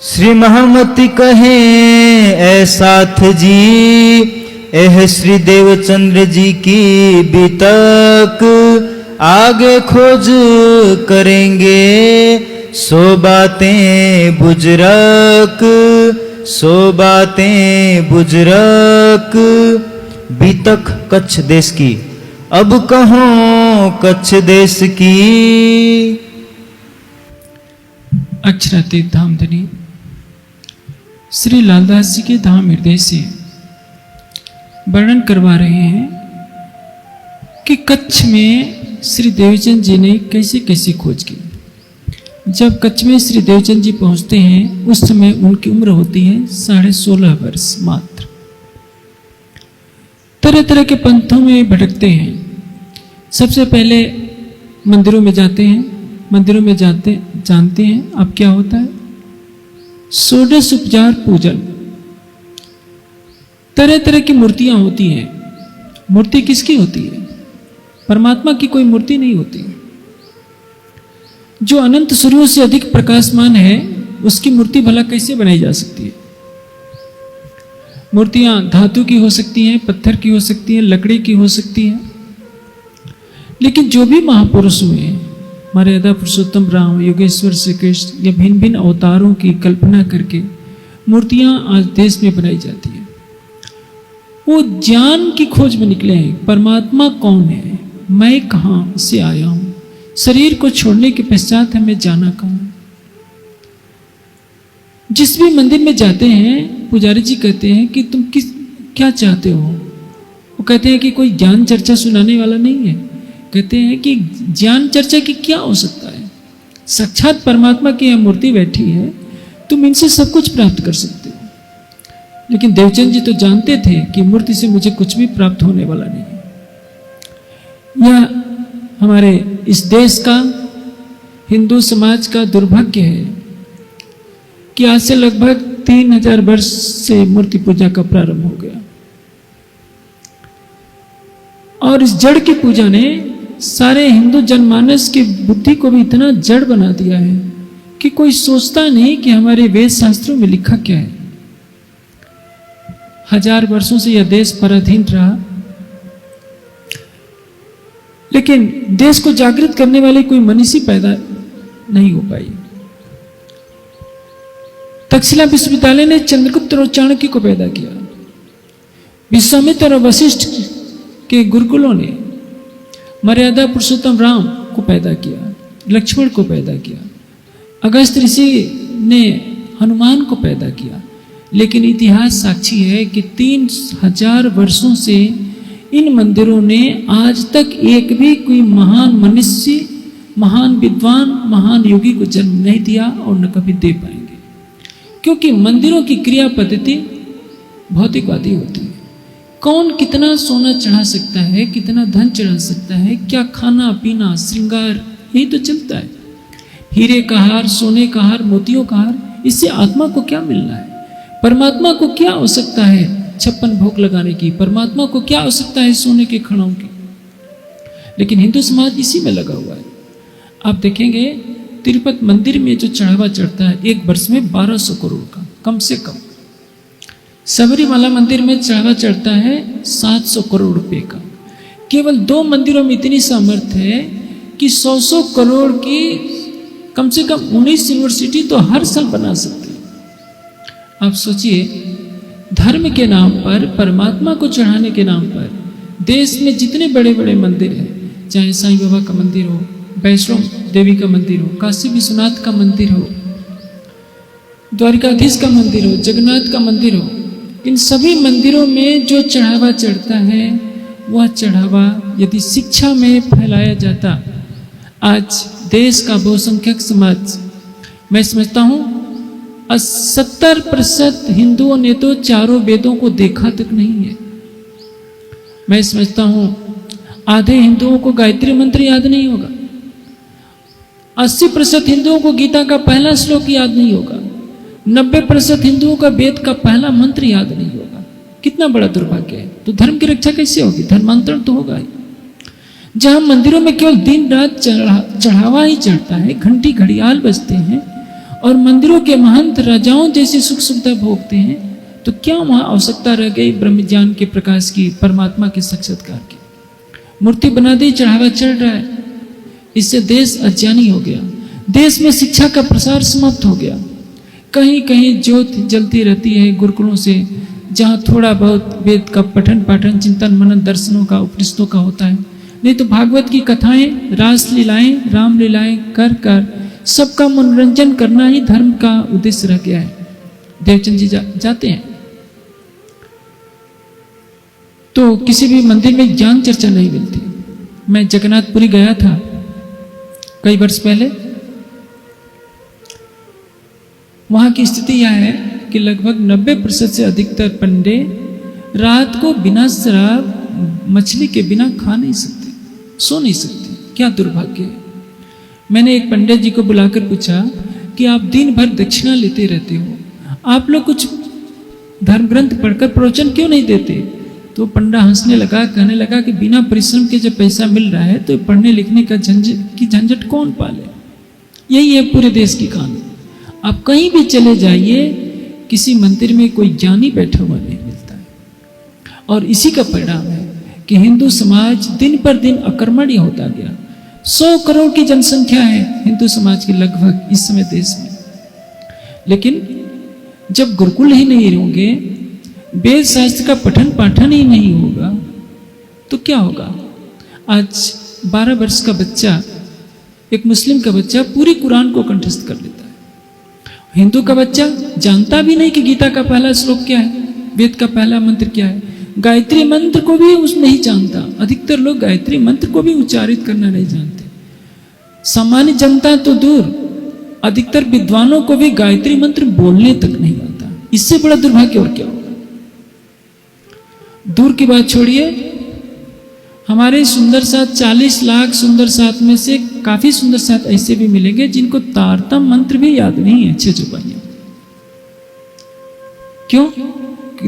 श्री महामती कहे ऐसाथ जी, एह श्री देवचंद्र जी की बीतक आगे खोज करेंगे, सो बातें बुजरक, सो बातें बुजरक। बीतक कच्छ देश की, अब कहो कच्छ देश की। अक्षरातीत धामधनी श्री लालदास जी के धाम हृदय से वर्णन करवा रहे हैं कि कच्छ में श्री देवचंद जी ने कैसे कैसे खोज की। जब कच्छ में श्री देवचंद जी पहुंचते हैं उस समय उनकी उम्र होती है 16.5 वर्ष मात्र। तरह तरह के पंथों में भटकते हैं। सबसे पहले मंदिरों में जाते हैं। मंदिरों में जानते हैं अब क्या होता है, षोडश उपचार पूजन। तरह तरह की मूर्तियां होती हैं। मूर्ति किसकी होती है? परमात्मा की कोई मूर्ति नहीं होती। जो अनंत सूर्यों से अधिक प्रकाशमान है उसकी मूर्ति भला कैसे बनाई जा सकती है? मूर्तियां धातु की हो सकती हैं, पत्थर की हो सकती हैं, लकड़ी की हो सकती हैं। लेकिन जो भी महापुरुष हुए, मर्यादा पुरुषोत्तम राम, योगेश्वर श्री कृष्ण, या भिन्न भिन्न अवतारों की कल्पना करके मूर्तियां आज देश में बनाई जाती है। वो ज्ञान की खोज में निकले हैं। परमात्मा कौन है, मैं कहां से आया हूं, शरीर को छोड़ने के पश्चात हमें जाना कहां। जिस भी मंदिर में जाते हैं पुजारी जी कहते हैं कि तुम क्या चाहते हो। वो कहते हैं कि कोई ज्ञान चर्चा सुनाने वाला नहीं है। कहते हैं कि ज्ञान चर्चा की क्या हो सकता है, साक्षात परमात्मा की यह मूर्ति बैठी है, तुम इनसे सब कुछ प्राप्त कर सकते हो। लेकिन देवचंद जी तो जानते थे कि मूर्ति से मुझे कुछ भी प्राप्त होने वाला नहीं है। यह हमारे इस देश का, हिंदू समाज का दुर्भाग्य है कि आज से लगभग 3000 वर्ष से मूर्ति पूजा का प्रारंभ हो गया और इस जड़ की पूजा ने सारे हिंदू जनमानस की बुद्धि को भी इतना जड़ बना दिया है कि कोई सोचता नहीं कि हमारे वेद शास्त्रों में लिखा क्या है। 1000 वर्षों से यह देश पराधीन रहा, लेकिन देश को जागृत करने वाले कोई मनीषी पैदा नहीं हो पाई। तक्षशिला विश्वविद्यालय ने चंद्रगुप्त और चाणक्य को पैदा किया। विश्वामित्र और वशिष्ठ के गुरुकुलों ने मर्यादा पुरुषोत्तम राम को पैदा किया, लक्ष्मण को पैदा किया। अगस्त ऋषि ने हनुमान को पैदा किया। लेकिन इतिहास साक्षी है कि 3000 वर्षों से इन मंदिरों ने आज तक एक भी कोई महान मनुष्य, महान विद्वान, महान योगी को जन्म नहीं दिया और न कभी दे पाएंगे। क्योंकि मंदिरों की क्रिया पद्धति भौतिकवादी होती है। कौन कितना सोना चढ़ा सकता है, कितना धन चढ़ा सकता है, क्या खाना पीना श्रृंगार, यही तो चलता है। हीरे का हार, सोने का हार, मोतियों का हार, इससे आत्मा को क्या मिलना है? परमात्मा को क्या हो सकता है 56 भोग लगाने की? परमात्मा को क्या हो सकता है सोने के खड़ों की? लेकिन हिंदू समाज इसी में लगा हुआ है। आप देखेंगे तिरुपति मंदिर में जो चढ़ावा चढ़ता है एक वर्ष में 1200 करोड़ का, कम से कम। सबरीमला मंदिर में चढ़ावा चढ़ता है 700 करोड़ रुपए का। केवल 2 मंदिरों में इतनी सामर्थ्य है कि 100 करोड़ की कम से कम 19 यूनिवर्सिटी तो हर साल बना सकते हैं। आप सोचिए, धर्म के नाम पर, परमात्मा को चढ़ाने के नाम पर देश में जितने बड़े बड़े मंदिर हैं, चाहे साईं बाबा का मंदिर हो, वैष्णो देवी का मंदिर हो, काशी विश्वनाथ का मंदिर हो, द्वारिकाधीश का मंदिर हो, जगन्नाथ का मंदिर हो, इन सभी मंदिरों में जो चढ़ावा चढ़ता है वह चढ़ावा यदि शिक्षा में फैलाया जाता, आज देश का बहुसंख्यक समाज, मैं समझता हूँ 70% हिंदुओं ने तो चारों वेदों को देखा तक नहीं है। मैं समझता हूँ आधे हिंदुओं को गायत्री मंत्र याद नहीं होगा। 80% हिंदुओं को गीता का पहला श्लोक याद नहीं होगा। 90% हिंदुओं का वेद का पहला मंत्र याद नहीं होगा। कितना बड़ा दुर्भाग्य है। तो धर्म की रक्षा कैसे होगी? धर्मांतरण तो होगा ही। जहां मंदिरों में केवल दिन रात चढ़ावा ही चढ़ता है, घंटी घड़ियाल बजते हैं और मंदिरों के महंत राजाओं जैसी सुख सुविधा भोगते हैं, तो क्या वहां आवश्यकता रह गई ब्रह्म ज्ञान के प्रकाश की, परमात्मा के साक्षात्कार की? मूर्ति बना दी, चढ़ावा चढ़ रहा है, इससे देश अज्ञानी हो गया। देश में शिक्षा का प्रसार समाप्त हो गया। कहीं कहीं ज्योत जलती रहती है गुरुकुलों से, जहाँ थोड़ा बहुत वेद का पठन पाठन, चिंतन मनन, दर्शनों का, उपनिषदों का होता है। नहीं तो भागवत की कथाएं, रास लीलाएं, राम लीलाएं कर कर सबका मनोरंजन करना ही धर्म का उद्देश्य रह गया है। देवचंद जी जाते हैं तो किसी भी मंदिर में ज्ञान चर्चा नहीं मिलती। मैं जगन्नाथपुरी गया था कई वर्ष पहले। वहां की स्थिति यह है कि लगभग 90% से अधिकतर पंडे रात को बिना शराब, मछली के बिना खा नहीं सकते, सो नहीं सकते। क्या दुर्भाग्य है। मैंने एक पंडित जी को बुलाकर पूछा कि आप दिन भर दक्षिणा लेते रहते हो, आप लोग कुछ धर्म ग्रंथ पढ़कर प्रवचन क्यों नहीं देते? तो पंडा हंसने लगा, कहने लगा कि बिना परिश्रम के जब पैसा मिल रहा है तो पढ़ने लिखने का झंझट कौन पाले। यही है पूरे देश की कहानी। आप कहीं भी चले जाइए, किसी मंदिर में कोई ज्ञानी बैठा हुआ नहीं मिलता है। और इसी का परिणाम है कि हिंदू समाज दिन पर दिन अकर्मण्य होता गया। 100 करोड़ की जनसंख्या है हिंदू समाज की लगभग इस समय देश में। लेकिन जब गुरुकुल ही नहीं होंगे, वेद शास्त्र का पठन पाठन ही नहीं होगा, तो क्या होगा? आज 12 वर्ष का बच्चा, एक मुस्लिम का बच्चा पूरी कुरान को कंठस्थ कर लेता है। हिंदू का बच्चा जानता भी नहीं कि गीता का पहला श्लोक क्या है, वेद का पहला मंत्र क्या है। गायत्री मंत्र को भी उस नहीं जानता। अधिकतर लोग गायत्री मंत्र को भी उच्चारित करना नहीं जानते। सामान्य जनता तो दूर, अधिकतर विद्वानों को भी गायत्री मंत्र बोलने तक नहीं आता। इससे बड़ा दुर्भाग्य और क्या होगा? दूर की बात छोड़िए, हमारे सुंदर साथ 40 लाख सुंदर साथ में से काफी सुंदर साथ ऐसे भी मिलेंगे जिनको तारतम मंत्र भी याद नहीं है, 6 चौपाइयां। क्यों?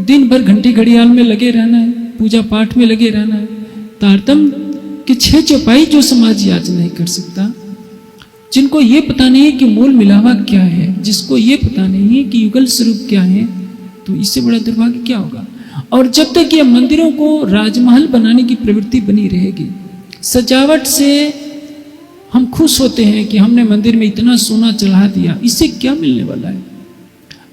दिन भर घंटी घड़ियाल में लगे रहना है, पूजा पाठ में लगे रहना है। तारतम के 6 चौपाई जो समाज याद नहीं कर सकता, जिनको ये पता नहीं है कि मूल मिलावा क्या है, जिसको ये पता नहीं है कि युगल स्वरूप क्या है, तो इससे बड़ा दुर्भाग्य क्या होगा? और जब तक ये मंदिरों को राजमहल बनाने की प्रवृत्ति बनी रहेगी, सजावट से हम खुश होते हैं कि हमने मंदिर में इतना सोना चढ़ा दिया, इससे क्या मिलने वाला है?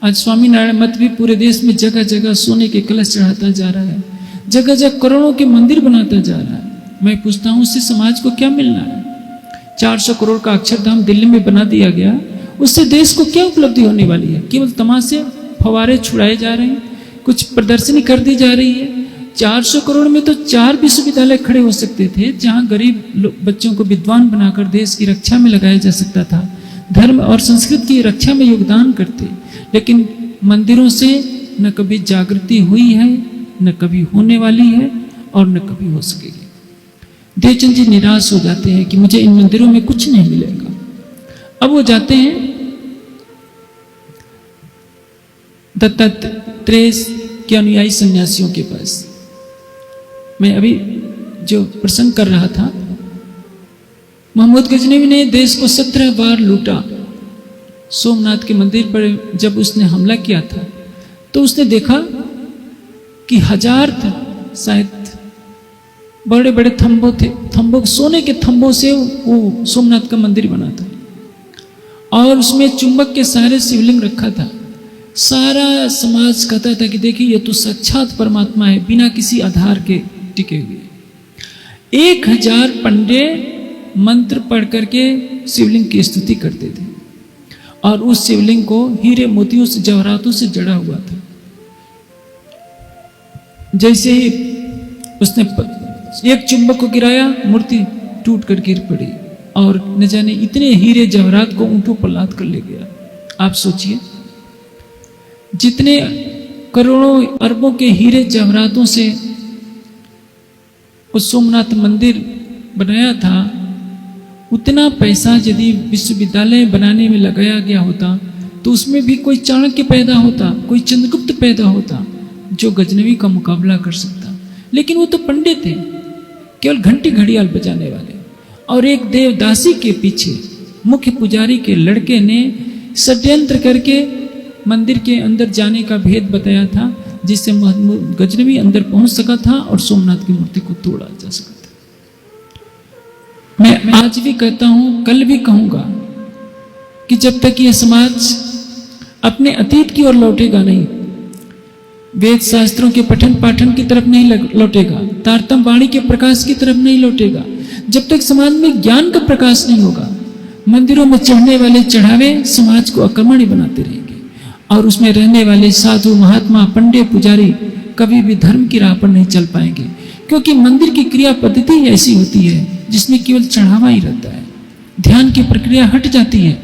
आज स्वामीनारायण मठ भी पूरे देश में जगह जगह सोने के कलश चढ़ाता जा रहा है, जगह जगह करोड़ों के मंदिर बनाता जा रहा है। मैं पूछता हूँ उससे समाज को क्या मिलना है? 400 करोड़ का अक्षरधाम दिल्ली में बना दिया गया, उससे देश को क्या उपलब्धि होने वाली है? केवल तमाशे, फवारे छुड़ाए जा रहे हैं, कुछ प्रदर्शनी कर दी जा रही है। 400 करोड़ में तो 4 विश्वविद्यालय खड़े हो सकते थे, जहां गरीब बच्चों को विद्वान बनाकर देश की रक्षा में लगाया जा सकता था, धर्म और संस्कृति की रक्षा में योगदान करते। लेकिन मंदिरों से न कभी जागृति हुई है, न कभी होने वाली है और न कभी हो सकेगी। देवचंद जी निराश हो जाते हैं कि मुझे इन मंदिरों में कुछ नहीं मिलेगा। अब वो जाते हैं दत्तात्रेय के अनुयायी सन्यासियों के पास। मैं अभी जो प्रसंग कर रहा था, महमूद गजनवी ने देश को 17 बार लूटा। सोमनाथ के मंदिर पर जब उसने हमला किया था तो उसने देखा कि 1000 शायद बड़े बड़े थंबों थे, थंबों, सोने के थंबों से वो सोमनाथ का मंदिर बना था और उसमें चुंबक के सहारे शिवलिंग रखा था। सारा समाज कहता था कि देखिए ये तो साक्षात परमात्मा है, बिना किसी आधार के टिके हुए। 1000 पंडे मंत्र पढ़ करके शिवलिंग की स्तुति करते थे और उस शिवलिंग को हीरे मोतियों से, जवाहरातों से जड़ा हुआ था। जैसे ही उसने एक चुंबक को गिराया, मूर्ति टूट कर गिर पड़ी और न जाने इतने हीरे जवाहरात को ऊंटों पर लाद कर ले गया। आप सोचिए, जितने करोड़ों अरबों के हीरे जवाहरातों से उस सोमनाथ मंदिर बनाया था, उतना पैसा यदि विश्वविद्यालय बनाने में लगाया गया होता तो उसमें भी कोई चाणक्य पैदा होता, कोई चंद्रगुप्त पैदा होता जो गजनवी का मुकाबला कर सकता। लेकिन वो तो पंडित थे, केवल घंटी घड़ियाल बजाने वाले। और एक देवदासी के पीछे मुख्य पुजारी के लड़के ने षड्यंत्र करके मंदिर के अंदर जाने का भेद बताया था, जिससे गजनवी अंदर पहुंच सका था और सोमनाथ की मूर्ति को तोड़ा जा सका था। मैं आज भी कहता हूं, कल भी कहूंगा कि जब तक ये समाज अपने अतीत की ओर लौटेगा नहीं, वेद शास्त्रों के पठन पाठन की तरफ नहीं लौटेगा, तारतम वाणी के प्रकाश की तरफ नहीं लौटेगा, जब तक समाज में ज्ञान का प्रकाश नहीं होगा, मंदिरों में चढ़ने वाले चढ़ावे समाज को अकर्मण्य बनाते रहेंगे और उसमें रहने वाले साधु महात्मा पंडित पुजारी कभी भी धर्म की राह पर नहीं चल पाएंगे, क्योंकि मंदिर की क्रिया पद्धति ऐसी होती है जिसमें केवल चढ़ावा ही रहता है, ध्यान की प्रक्रिया हट जाती है।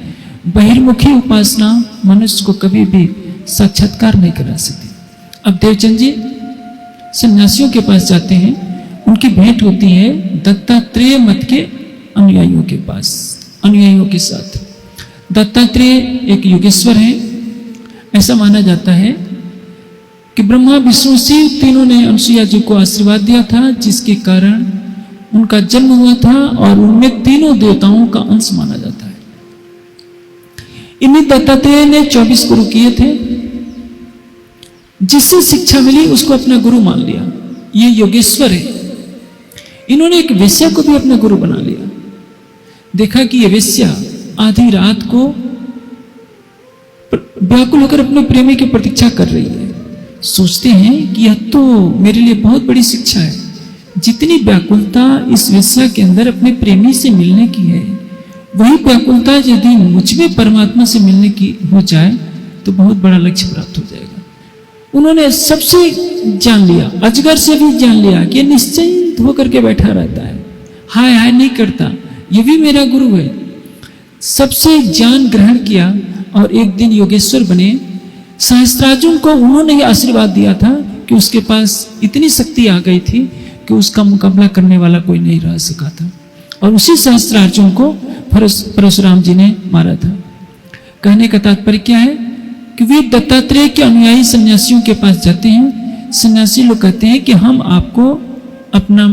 बहिर्मुखी उपासना मनुष्य को कभी भी साक्षात्कार नहीं करा सकती। अब देवचंद जी सन्यासियों के पास जाते हैं, उनकी भेंट होती है दत्तात्रेय मत के अनुयायियों के पास, अनुयायियों के साथ। दत्तात्रेय एक योगेश्वर है। ऐसा माना जाता है कि ब्रह्मा विष्णु शिव तीनों ने अनुसुईया जी को आशीर्वाद दिया था, जिसके कारण उनका जन्म हुआ था और उनमें तीनों देवताओं का अंश माना जाता है। इन्हीं दत्तात्रेय ने 24 गुरु किए थे। जिससे शिक्षा मिली उसको अपना गुरु मान लिया। ये योगेश्वर है। इन्होंने एक वेश्या को भी अपना गुरु बना लिया। देखा कि ये वेश्या आधी रात को व्याकुल होकर अपने प्रेमी की प्रतीक्षा कर रही है। सोचते हैं कि यह तो मेरे लिए बहुत बड़ी शिक्षा है। जितनी व्याकुलता इस वेश्या के अंदर अपने प्रेमी से मिलने की है, वही व्याकुलता यदि मुझ में परमात्मा से मिलने की हो जाए तो बहुत बड़ा लक्ष्य प्राप्त हो जाएगा। उन्होंने सबसे जान लिया, अजगर से भी जान लिया कि निश्चिंत होकर के बैठा रहता है, हाय हाय नहीं करता, ये भी मेरा गुरु है। सबसे ज्ञान ग्रहण किया और एक दिन योगेश्वर बने। सहस्त्रार्जुन को उन्होंने ही आशीर्वाद दिया था कि उसके पास इतनी शक्ति आ गई थी कि उसका मुकाबला करने वाला कोई नहीं रह सका था, और उसी सहस्त्रार्जुन को परशुराम जी ने मारा था। कहने का तात्पर्य क्या है कि वे दत्तात्रेय के अनुयायी सन्यासियों के पास जाते हैं। सन्यासी लोग कहते हैं कि हम आपको अपना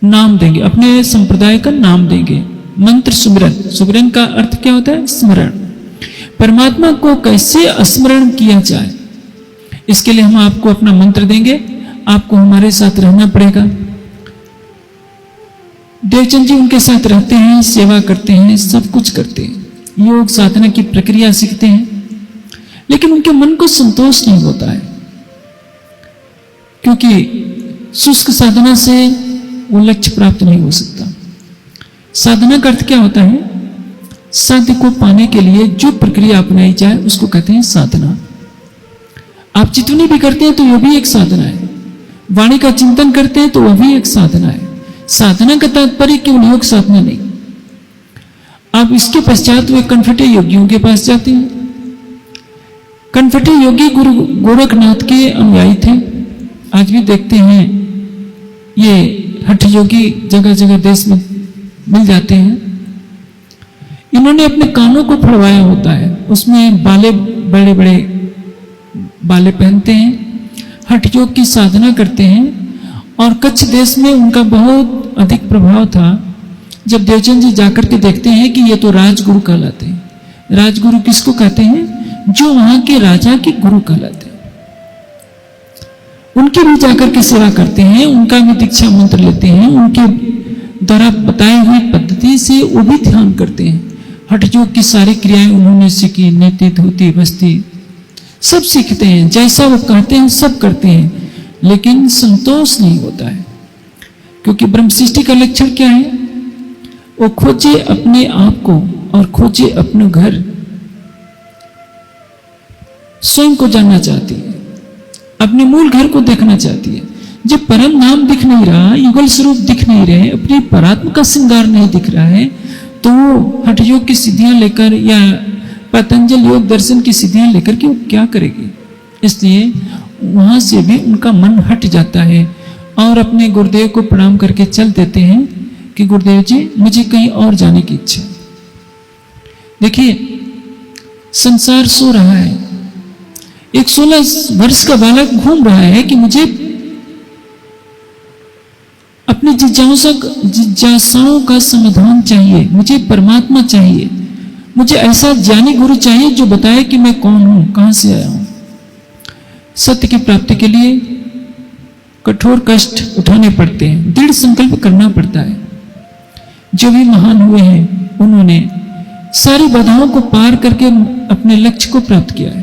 नाम देंगे, अपने संप्रदाय का नाम देंगे। मंत्र सुमिरन, सुमिरन का अर्थ क्या होता है? स्मरण। परमात्मा को कैसे स्मरण किया जाए, इसके लिए हम आपको अपना मंत्र देंगे, आपको हमारे साथ रहना पड़ेगा। देवचंद जी उनके साथ रहते हैं, सेवा करते हैं, सब कुछ करते हैं, योग साधना की प्रक्रिया सीखते हैं, लेकिन उनके मन को संतोष नहीं होता है, क्योंकि शुष्क साधना से वो लक्ष्य प्राप्त नहीं हो सकता। साधना का अर्थ क्या होता है? साध्य को पाने के लिए जो प्रक्रिया अपनाई जाए उसको कहते हैं साधना। आप जितनी भी करते हैं तो यह भी एक साधना है। वाणी का चिंतन करते हैं तो वह भी एक साधना है। साधना का तात्पर्य केवल योग साधना नहीं। आप इसके पश्चात वे कनफटे योगियों के पास जाते हैं। कनफटे योगी गुरु गोरखनाथ के अनुयायी थे। आज भी देखते हैं ये हठ योगी जगह जगह देश में मिल जाते हैं। इन्होंने अपने कानों को फड़वाया होता है, उसमें बाले बड़े बड़े बाले पहनते हैं, हठ योग की साधना करते हैं, और कच्छ देश में उनका बहुत अधिक प्रभाव था। जब देवचंद जी जाकर के देखते हैं कि ये तो राजगुरु कहलाते हैं। राजगुरु किसको कहते हैं? जो वहां के राजा के गुरु कहलाते हैं। उनके भी जाकर के सेवा करते हैं, उनका भी दीक्षा मंत्र लेते हैं, उनके द्वारा बताई हुई पद्धति से वो भी ध्यान करते हैं। हठ योग की सारी क्रियाएं उन्होंने सीखी, नीति धोती बस्ती सब सीखते हैं, जैसा वो कहते हैं सब करते हैं, लेकिन संतोष नहीं होता है। क्योंकि ब्रह्म सृष्टि का लक्षण क्या है? वो खोजे अपने आप को और खोजे अपने घर, स्वयं को जानना चाहती है, अपने मूल घर को देखना चाहती है। जब परम नाम दिख नहीं रहा, युगल स्वरूप दिख नहीं रहे, अपनी परात्म का श्रृंगार नहीं दिख रहा है, तो वो हठ योग की सिद्धियां लेकर या पतंजल योग दर्शन की सिद्धियां लेकर के वो क्या करेगी? इसलिए वहां से भी उनका मन हट जाता है और अपने गुरुदेव को प्रणाम करके चल देते हैं कि गुरुदेव जी मुझे कहीं और जाने की इच्छा। देखिए संसार सो रहा है, एक 16 वर्ष का बालक घूम रहा है कि मुझे अपनी जिज्ञासाओं का समाधान चाहिए, मुझे परमात्मा चाहिए, मुझे ऐसा ज्ञानी गुरु चाहिए जो बताए कि मैं कौन हूं, कहां से आया हूं। सत्य की प्राप्ति के लिए कठोर कष्ट उठाने पड़ते हैं, दृढ़ संकल्प करना पड़ता है। जो भी महान हुए हैं उन्होंने सारी बाधाओं को पार करके अपने लक्ष्य को प्राप्त किया है।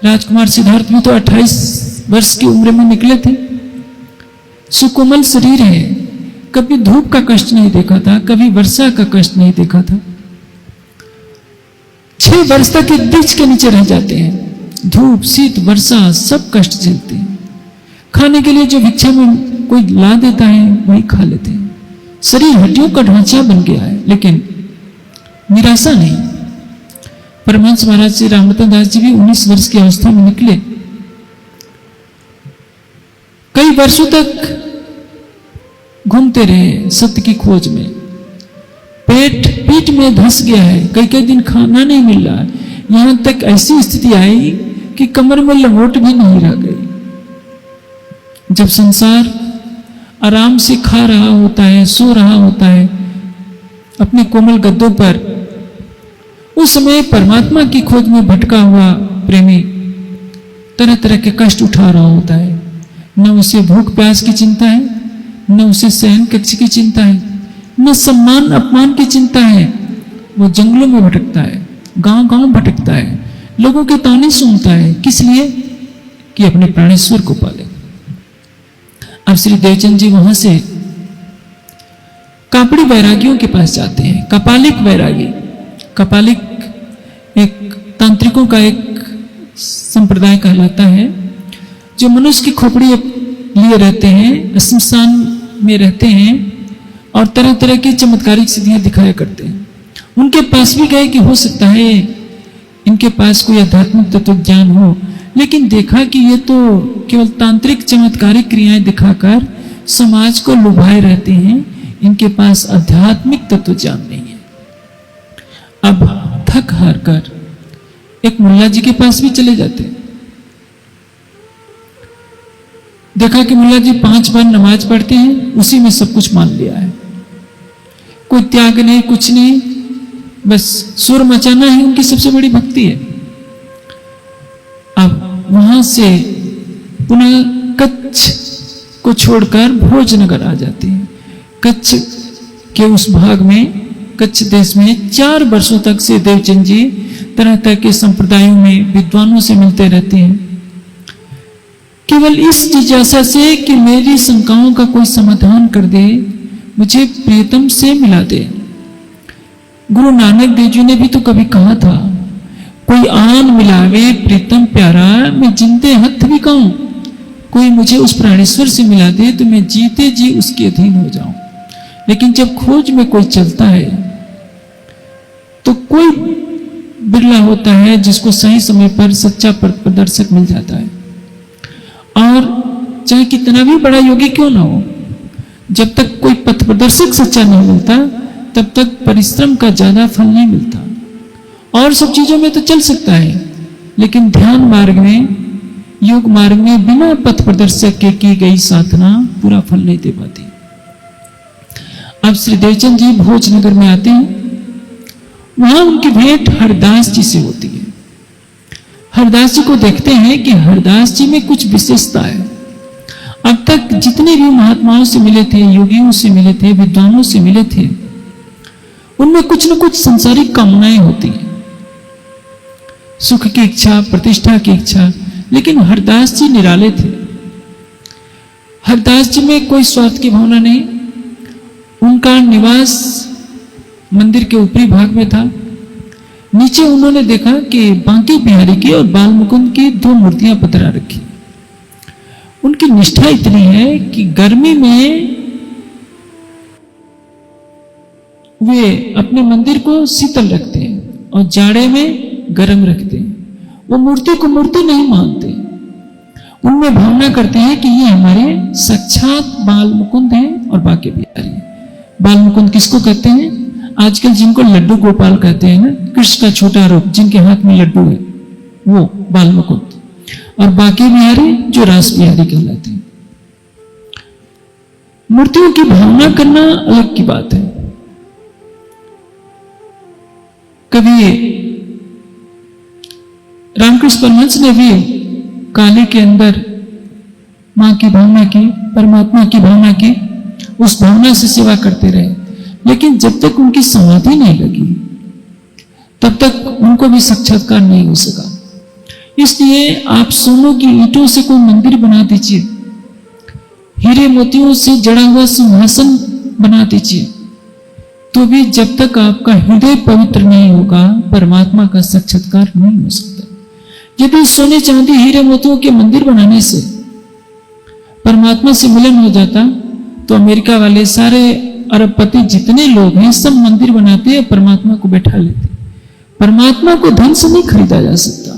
राजकुमार सिद्धार्थ भी तो 28 वर्ष की उम्र में निकले थे। सुकोमल शरीर है, कभी धूप का कष्ट नहीं देखा था, कभी वर्षा का कष्ट नहीं देखा था। 6 वर्ष तक एक वृक्ष के नीचे रह जाते हैं, धूप शीत वर्षा सब कष्ट झेलते हैं। खाने के लिए जो भिक्षा में कोई ला देता है वही खा लेते हैं। शरीर हड्डियों का ढांचा बन गया है, लेकिन निराशा नहीं। परमहंस महाराज श्री रामरतन दास जी भी 19 वर्ष की अवस्था में निकले। कई वर्षों तक घूमते रहे सत्य की खोज में। पेट पीठ में धंस गया है, कई कई दिन खाना नहीं मिल रहा है। यहां तक ऐसी स्थिति आई कि कमर में लंगोट भी नहीं रह गई। जब संसार आराम से खा रहा होता है, सो रहा होता है अपने कोमल गद्दों पर, उस समय परमात्मा की खोज में भटका हुआ प्रेमी तरह तरह के कष्ट उठा रहा होता है। न उसे भूख प्यास की चिंता है, न उसे शयन कक्ष की चिंता है, न सम्मान अपमान की चिंता है। वो जंगलों में भटकता है, गांव गांव भटकता है, लोगों के ताने सुनता है। किस लिए? कि अपने प्राणेश्वर को पाले। अब श्री देवचंद जी वहां से कापड़ी वैरागियों के पास जाते हैं। कपालिक वैरागी, कपालिक एक तांत्रिकों का एक संप्रदाय कहलाता है, जो मनुष्य की खोपड़ी लिए रहते हैं, श्मशान में रहते हैं और तरह तरह की चमत्कारिक सिद्धियां दिखाया करते हैं। उनके पास भी गए कि हो सकता है इनके पास कोई आध्यात्मिक तत्व ज्ञान हो, लेकिन देखा कि ये तो केवल तांत्रिक चमत्कारिक क्रियाएं दिखाकर समाज को लुभाए रहते हैं, इनके पास आध्यात्मिक तत्व ज्ञान नहीं है। अब थक हार कर एक मुल्ला जी के पास भी चले जाते हैं। देखा कि मुल्ला जी 5 बार नमाज पढ़ते हैं, उसी में सब कुछ मान लिया है, कोई त्याग नहीं, कुछ नहीं, बस सुर मचाना ही उनकी सबसे बड़ी भक्ति है। अब वहां से पुनः कच्छ को छोड़कर भोजनगर आ जाते हैं। कच्छ के उस भाग में, कच्छ देश में 4 वर्षों तक से देवचंद जी तरह तरह के संप्रदायों में विद्वानों से मिलते रहते हैं, केवल इस जिज्ञासा से कि मेरी शंकाओं का कोई समाधान कर दे, मुझे प्रियतम से मिला दे। गुरु नानक देव जी ने भी तो कभी कहा था, कोई आन मिलावे प्रीतम प्यारा, मैं जिंदे हथ भी कहूं, कोई मुझे उस प्राणेश्वर से मिला दे तो मैं जीते जी उसके अधीन हो जाऊं। लेकिन जब खोज में कोई चलता है तो कोई बिरला होता है जिसको सही समय पर सच्चा प्रदर्शक मिल जाता है। और चाहे कितना भी बड़ा योगी क्यों ना हो, जब तक कोई पथ प्रदर्शक सच्चा नहीं मिलता तब तक परिश्रम का ज्यादा फल नहीं मिलता। और सब चीजों में तो चल सकता है, लेकिन ध्यान मार्ग में, योग मार्ग में बिना पथ प्रदर्शक के की गई साधना पूरा फल नहीं दे पाती। अब श्री देवचंद जी भोजनगर में आते हैं। वहां उनकी भेंट हरदास जी से होती है। हरदास जी को देखते हैं कि हरदास जी में कुछ विशेषता है। अब तक जितने भी महात्माओं से मिले थे, योगियों से मिले थे, विद्वानों से मिले थे, उनमें कुछ न कुछ संसारिक कामनाएं होती हैं, सुख की इच्छा, प्रतिष्ठा की इच्छा, लेकिन हरदास जी निराले थे। हरदास जी में कोई स्वार्थ की भावना नहीं। उनका निवास मंदिर के ऊपरी भाग में था। नीचे उन्होंने देखा कि बांके बिहारी की और बाल मुकुंद की 2 मूर्तियां पधरा रखी। उनकी निष्ठा इतनी है कि गर्मी में वे अपने मंदिर को शीतल रखते हैं और जाड़े में गर्म रखते हैं। वो मूर्ति को मूर्ति नहीं मानते, उनमें भावना करते हैं कि ये हमारे साक्षात बाल मुकुंद हैं और बांके बिहारी। बाल मुकुंद किसको कहते हैं? आजकल जिनको लड्डू गोपाल कहते हैं ना, कृष्ण का छोटा रूप जिनके हाथ में लड्डू है, वो बाल मुकुंद। और बांके बिहारी जो रास बिहारी कहलाते हैं। मूर्तियों की भावना करना अलग की बात है। कभी रामकृष्ण परमहंस ने भी काली के अंदर मां की भावना की, परमात्मा की भावना की, उस भावना से सेवा करते रहे, लेकिन जब तक उनकी समाधि नहीं लगी तब तक उनको भी साक्षात्कार नहीं हो सका। इसलिए आप सोनों की ईंटों से कोई मंदिर बना दीजिए, हीरे मोतियों से जड़ा हुआ सिंहासन बना दीजिए, तो भी जब तक आपका हृदय पवित्र नहीं होगा परमात्मा का साक्षात्कार नहीं हो सकता। यदि सोने चांदी हीरे मोतियों के मंदिर बनाने से परमात्मा से मिलन हो जाता तो अमेरिका वाले सारे अरबपति जितने लोग हैं सब मंदिर बनाते हैं, परमात्मा को बैठा लेते। परमात्मा को धन से नहीं खरीदा जा सकता।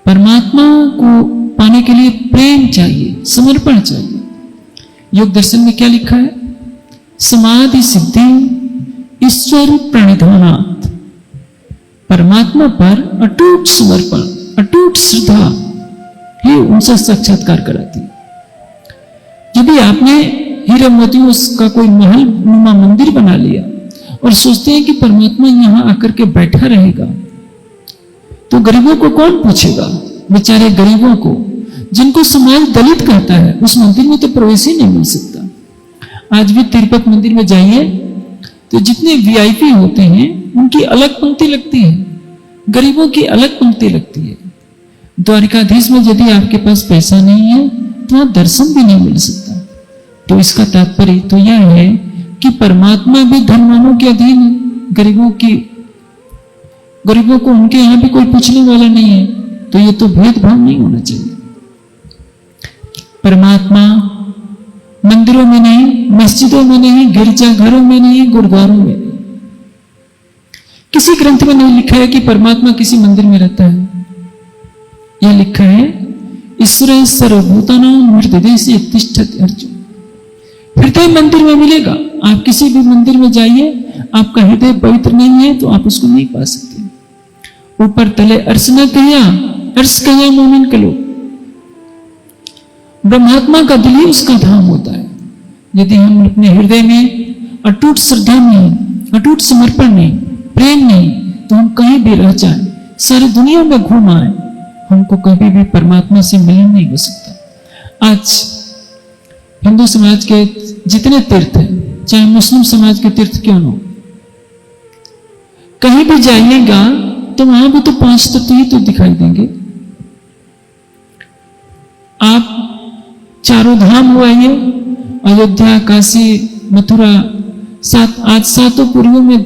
परमात्मा को पाने के लिए प्रेम चाहिए, समर्पण चाहिए। योग दर्शन में क्या लिखा है? समाधि सिद्धि ईश्वर प्रणिधानात्, परमात्मा पर अटूट समर्पण, अटूट श्रद्धा ही उनसे साक्षात्कार कराती। यदि आपने हीरे मोतियों का कोई महल नुमा मंदिर बना लिया और सोचते हैं कि परमात्मा यहां आकर के बैठा रहेगा, तो गरीबों को कौन पूछेगा? बेचारे गरीबों को, जिनको समाज दलित कहता है, उस मंदिर में तो प्रवेश ही नहीं मिल सकता। आज भी तिरुपति मंदिर में जाइए तो जितने वीआईपी होते हैं उनकी अलग पंक्ति लगती है, गरीबों की अलग पंक्ति लगती है। द्वारिकाधीश में यदि आपके पास पैसा नहीं है तो वहां दर्शन भी नहीं मिल सकता। तो इसका तात्पर्य तो यह है कि परमात्मा भी धनवानों के अधीन है, गरीबों को उनके यहां भी कोई पूछने वाला नहीं है। तो ये तो भेदभाव नहीं होना चाहिए। परमात्मा मंदिरों में नहीं, मस्जिदों में नहीं, गिरजाघरों में नहीं, गुरुद्वारों में नहीं। किसी ग्रंथ में नहीं लिखा है कि परमात्मा किसी मंदिर में रहता है। यह लिखा है ईश्वर सर्वभूतानां हृदये तिष्ठति अर्जुन। हृदय मंदिर में मिलेगा। आप किसी भी मंदिर में जाइए, आपका हृदय पवित्र नहीं है तो आप उसको नहीं पा सकते। ऊपर तले अर्श न कहिया, अर्श कहिया मोमिन के लोग। ब्रह्मात्मा का दिल ही उसका धाम होता है। यदि हम अपने हृदय में अटूट श्रद्धा नहीं, अटूट समर्पण नहीं, प्रेम नहीं, तो हम कहीं भी रह जाए, सारी दुनिया में घूम आए, हमको कभी भी परमात्मा से मिलन नहीं हो सकता। आज हिंदू समाज के जितने तीर्थ हैं, चाहे मुस्लिम समाज के तीर्थ क्यों न हो, कहीं भी जाइएगा तो वहां भी तो 5 तत्व ही तो दिखाई देंगे। आप चारों धाम हो आइए, अयोध्या, काशी, मथुरा, आज 7 पुरियों में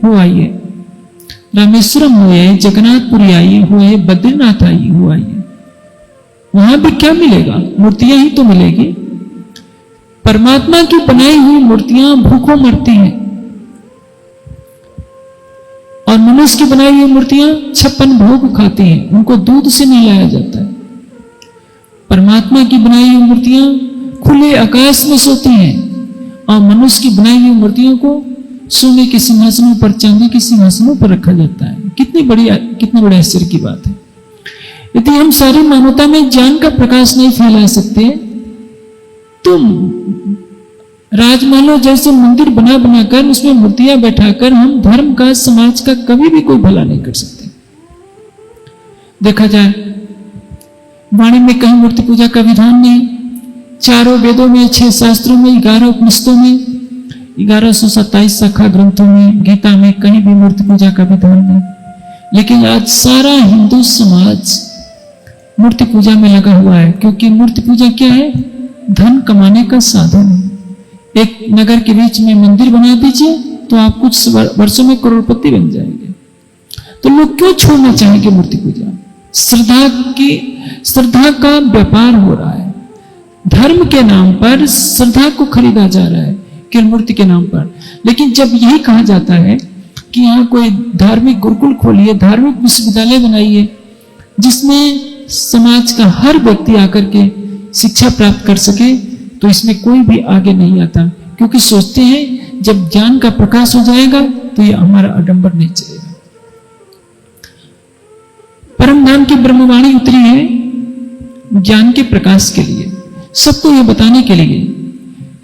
हो आइए, रामेश्वरम हो आइए, जगन्नाथपुरी आइए, हो आइए, बद्रीनाथ आइए, हो आइए। वहां भी क्या मिलेगा? मूर्तियां ही तो मिलेगी। परमात्मा की बनाई हुई मूर्तियां भूखों मरती हैं और मनुष्य की बनाई हुई मूर्तियां 56 भोग खाती हैं, उनको दूध से नहीं लाया जाता है। परमात्मा की बनाई हुई मूर्तियां खुले आकाश में सोती हैं और मनुष्य की बनाई हुई मूर्तियों को सोने के सिंहासनों पर, चांदी के सिंहासनों पर रखा जाता है। कितने बड़े आश्चर्य की बात है। यदि हम सारी मानवता में ज्ञान का प्रकाश नहीं फैला सकते तो राजमहलों जैसे मंदिर बना बनाकर उसमें मूर्तियां बैठाकर हम धर्म का, समाज का कभी भी कोई भला नहीं कर सकते। देखा जाए वाणी में कहीं मूर्ति पूजा का विधान नहीं, चारों वेदों में, 6 शास्त्रों में, 11 उपनिषदों में, 1127 शाखा ग्रंथों में, गीता में कहीं भी मूर्ति पूजा का विधान नहीं। लेकिन आज सारा हिंदू समाज मूर्ति पूजा में लगा हुआ है, क्योंकि मूर्ति पूजा क्या है? धन कमाने का साधन है। एक नगर के बीच में मंदिर बना दीजिए तो आप कुछ वर्षों में करोड़पति बन जाएंगे। तो लोग क्यों छोड़ना चाहेंगे मूर्ति पूजा? श्रद्धा का व्यापार हो रहा है। धर्म के नाम पर श्रद्धा को खरीदा जा रहा है केवल मूर्ति के नाम पर। लेकिन जब यही कहा जाता है कि यहाँ कोई धार्मिक गुरुकुल खोलिए, धार्मिक विश्वविद्यालय बनाइए, जिसमें समाज का हर व्यक्ति आकर के शिक्षा प्राप्त कर सके, तो इसमें कोई भी आगे नहीं आता, क्योंकि सोचते हैं जब ज्ञान का प्रकाश हो जाएगा तो ये हमारा आडंबर नहीं चलेगा। परम धाम की ब्रह्मवाणी उतरी है ज्ञान के प्रकाश के लिए, सबको ये बताने के लिए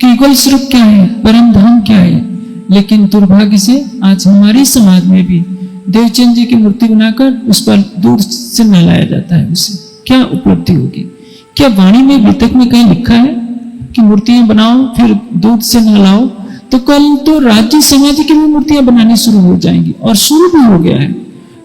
कि युगल स्वरूप क्या है, परम धाम क्या है। लेकिन दुर्भाग्य से आज हमारे समाज में भी देवचंद जी की मूर्ति बनाकर उस पर दूध से नहलाया जाता है। उसे क्या उपलब्धि होगी? क्या वाणी में वितक में कहीं लिखा है कि मूर्तियां बनाओ फिर दूध से नहलाओ? तो कल तो राज्य समाधि की भी मूर्तियां बनानी शुरू हो जाएंगी, और शुरू भी हो गया है।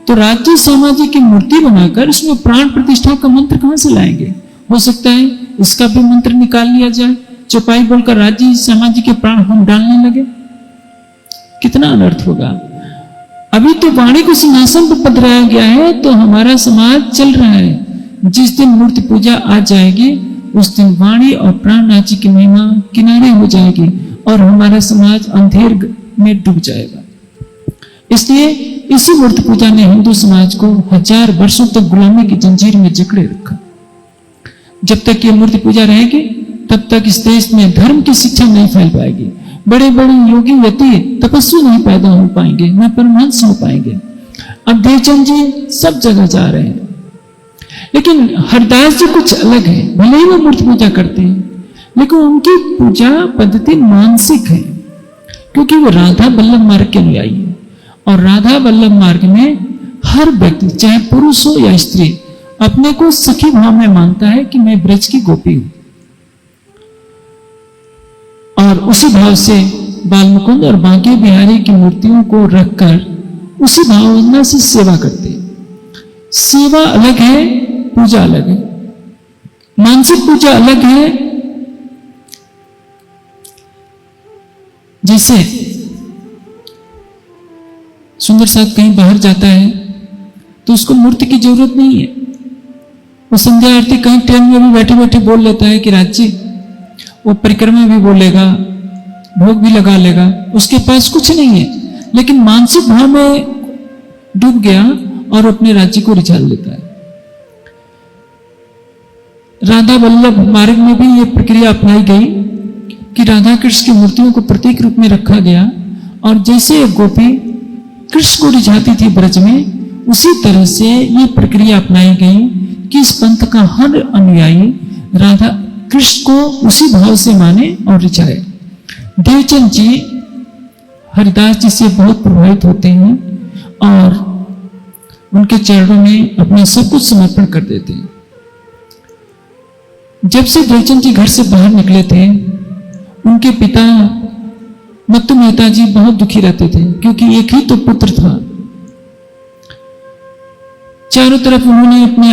तो राज्य समाधि की मूर्ति बनाकर उसमें प्राण प्रतिष्ठा का मंत्र कहां से लाएंगे? हो सकता है इसका भी मंत्र निकाल लिया जाए, चौपाई बोलकर राज्य समाधि के प्राण हम डालने लगे, कितना अनर्थ होगा। अभी तो वाणी को सिंहासन पर पधराया गया है, तो हमारा समाज चल रहा है। जिस दिन मूर्ति पूजा आ जाएगी उस दिन वाणी और प्राणनाथ जी की महिमा किनारे हो जाएगी और हमारा समाज अंधेर में डूब जाएगा। इसलिए इसी मूर्ति पूजा ने हिंदू समाज को 1000 वर्षों तक गुलामी की जंजीर में जकड़े रखा। जब तक ये मूर्ति पूजा रहेगी तब तक इस देश में धर्म की शिक्षा नहीं फैल पाएगी। बड़े बड़े योगी यति तपस्वी नहीं पैदा हो पाएंगे, न परमहंस हो पाएंगे। अब देवचंद जी सब जगह जा रहे हैं, लेकिन हरदास जी कुछ अलग है। भले ही वो मूर्ति पूजा करते हैं, लेकिन उनकी पूजा पद्धति मानसिक है, क्योंकि वो राधा वल्लभ मार्ग के अनुयायी है। और राधा वल्लभ मार्ग में हर व्यक्ति, चाहे पुरुष हो या स्त्री, अपने को सखी भाव में मानता है कि मैं ब्रज की गोपी हूं, और उसी भाव से बाल मुकुंद और बांके बिहारी की मूर्तियों को रखकर उसी भावना से सेवा करते हैं। सेवा अलग है, पूजा अलग है। मानसिक पूजा अलग है। जैसे सुंदर साथ कहीं बाहर जाता है तो उसको मूर्ति की जरूरत नहीं है। वो संध्या आरती कहीं ट्रेन में भी बैठे बैठे बोल लेता है कि राज्य, वो परिक्रमा भी बोलेगा, भोग भी लगा लेगा, उसके पास कुछ नहीं है, लेकिन मानसिक भाव में डूब गया और अपने राज्य को रिझाल लेता है। राधा वल्लभ मार्ग में भी यह प्रक्रिया अपनाई गई कि राधा कृष्ण की मूर्तियों को प्रतीक रूप में रखा गया, और जैसे एक गोपी कृष्ण को रिझाती थी ब्रज में, उसी तरह से ये प्रक्रिया अपनाई गई कि इस पंथ का हर अनुयायी राधा कृष्ण को उसी भाव से माने और रिझाए। देवचंद जी हरिदास जी से बहुत प्रभावित होते हैं और उनके चरणों में अपना सब कुछ समर्पण कर देते हैं। जब से देवचंद जी घर से बाहर निकले थे, उनके पिता मत्तू मेहता जी बहुत दुखी रहते थे, क्योंकि एक ही तो पुत्र था। चारों तरफ उन्होंने अपने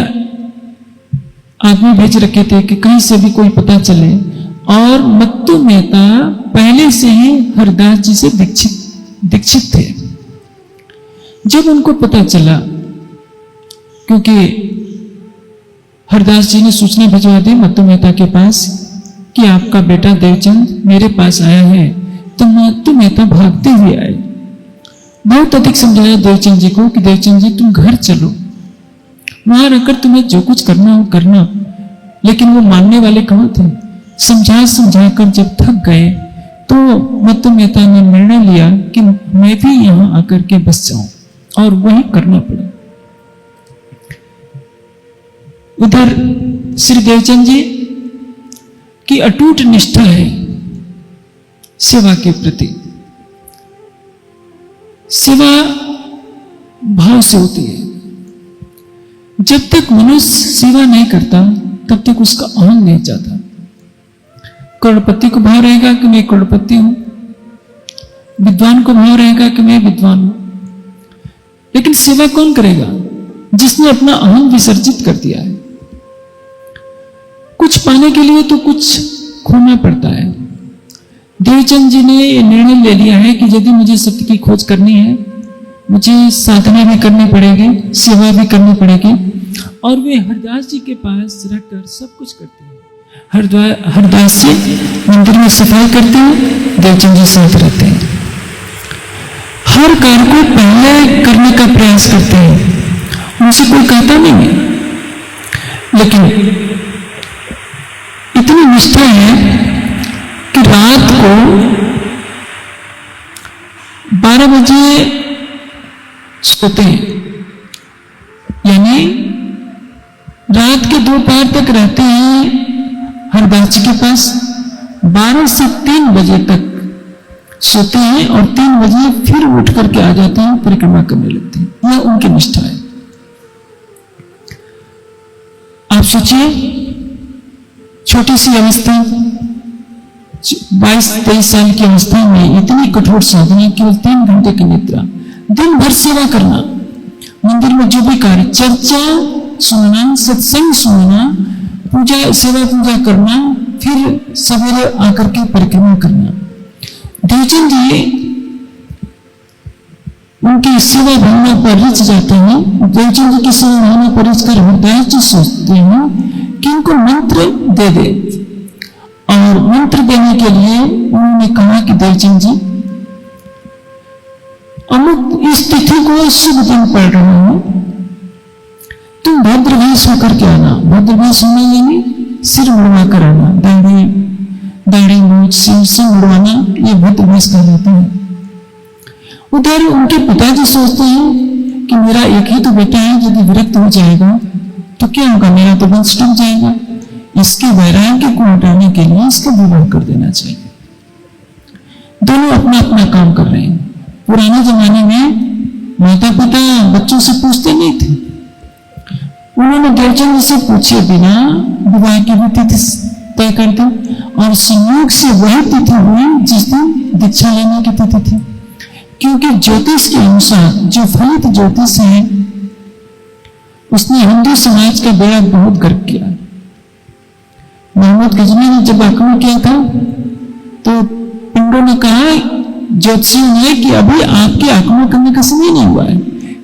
आदमी भेज रखे थे कि कहीं से भी कोई पता चले, और मत्तू मेहता पहले से ही हरदास जी से दीक्षित थे। जब उनको पता चला, क्योंकि हरदास जी ने सूचना भिजवा दी मत्तू मेहता के पास कि आपका बेटा देवचंद मेरे पास आया है, तो मत्तू मेहता भागते हुए आए। बहुत अधिक समझाया देवचंद जी को कि देवचंद जी तुम घर चलो, वहां रहकर तुम्हें जो कुछ करना हो करना। लेकिन वो मानने वाले कहां थे। समझा कर जब थक गए तो मत्तू मेहता ने निर्णय लिया कि मैं भी यहां आकर के बस जाऊं, और वही करना पड़ा। उधर श्री देवचंद जी की अटूट निष्ठा है सेवा के प्रति। सेवा भाव से होती है। जब तक मनुष्य सेवा नहीं करता तब तक उसका अहंग नहीं जाता। करोड़पति को भाव रहेगा कि मैं करोड़पति हूं, विद्वान को भाव रहेगा कि मैं विद्वान हूं, लेकिन सेवा कौन करेगा? जिसने अपना अहंग विसर्जित कर दिया है। कुछ पाने के लिए तो कुछ खोना पड़ता है। देवचंद जी ने यह निर्णय ले लिया है कि यदि मुझे सत्य की खोज करनी है, मुझे साधना भी करनी पड़ेगी, सेवा भी करनी पड़ेगी। और वे हरदास जी के पास रहकर सब कुछ करते हैं। हरदास जी मंदिर में सफाई करते हैं, देवचंद जी साथ रहते हैं। हर कार्य को पहले करने का प्रयास करते हैं, उनसे कोई कहता नहीं है, लेकिन इतनी निष्ठा है कि रात को 12 बजे सोते हैं, यानी रात के 2 पहर तक रहते हैं हरदास जी के पास। 12 से 3 बजे तक सोते हैं और 3 बजे फिर उठ करके आ जाते हैं, परिक्रमा करने लगते हैं। यह उनकी निष्ठा है। आप सोचिए, छोटी सी अवस्था, 22-23 साल की अवस्था में इतनी कठोर साधना, केवल 3 घंटे की निद्रा, दिन भर सेवा करना, मंदिर में जो भी कार्य, चर्चा सुनना, सत्संग सुनना, पूजा सेवा पूजा करना, फिर सवेरे आकर के परिक्रमा करना। देवचंद जी उनकी सेवा भावना पर रिझ जाते हैं। देवचंद जी की सेवा भावना पर रिझ कर हृदय जी सोचते हैं कि इनको मंत्र दे दे, और मंत्र देने के लिए उन्होंने कहा कि देवचंद जी, अमुक इस तिथि को शुभ दिन पढ़ रहा हूं, तुम भद्रवेश होकर के आना। भद्रवेश होना यानी सिर मुड़वा कर आना, दाढ़ी मूछ सिर मुड़वाना, ये भद्रवेश कहलाता है। उधर उनके पिताजी सोचते हैं कि मेरा एक ही तो बेटा है, यदि विरक्त हो जाएगा तो क्या होगा, मेरा तो वंश टूट जाएगा। इसके वैराग्य को हटाने के लिए इसका विवाह कर देना चाहिए। दोनों अपना अपना काम कर रहे हैं। पुराने जमाने में माता पिता बच्चों से पूछते नहीं थे। उन्होंने देवचंद से पूछे बिना विवाह की भी तिथि तय कर दी, और संयोग से वही तिथि हुई जिस दिन दीक्षा लेने की तिथि थी। क्योंकि ज्योतिष के अनुसार जो फलित ज्योतिष है, उसने हिंदू समाज का बेड़ा बहुत गर्क किया। मोहम्मद गजनी ने जब आक्रमण किया था तो पिंडों ने कहा ज्योतिषियों ने कि अभी आपके आक्रमण करने का समय नहीं हुआ है,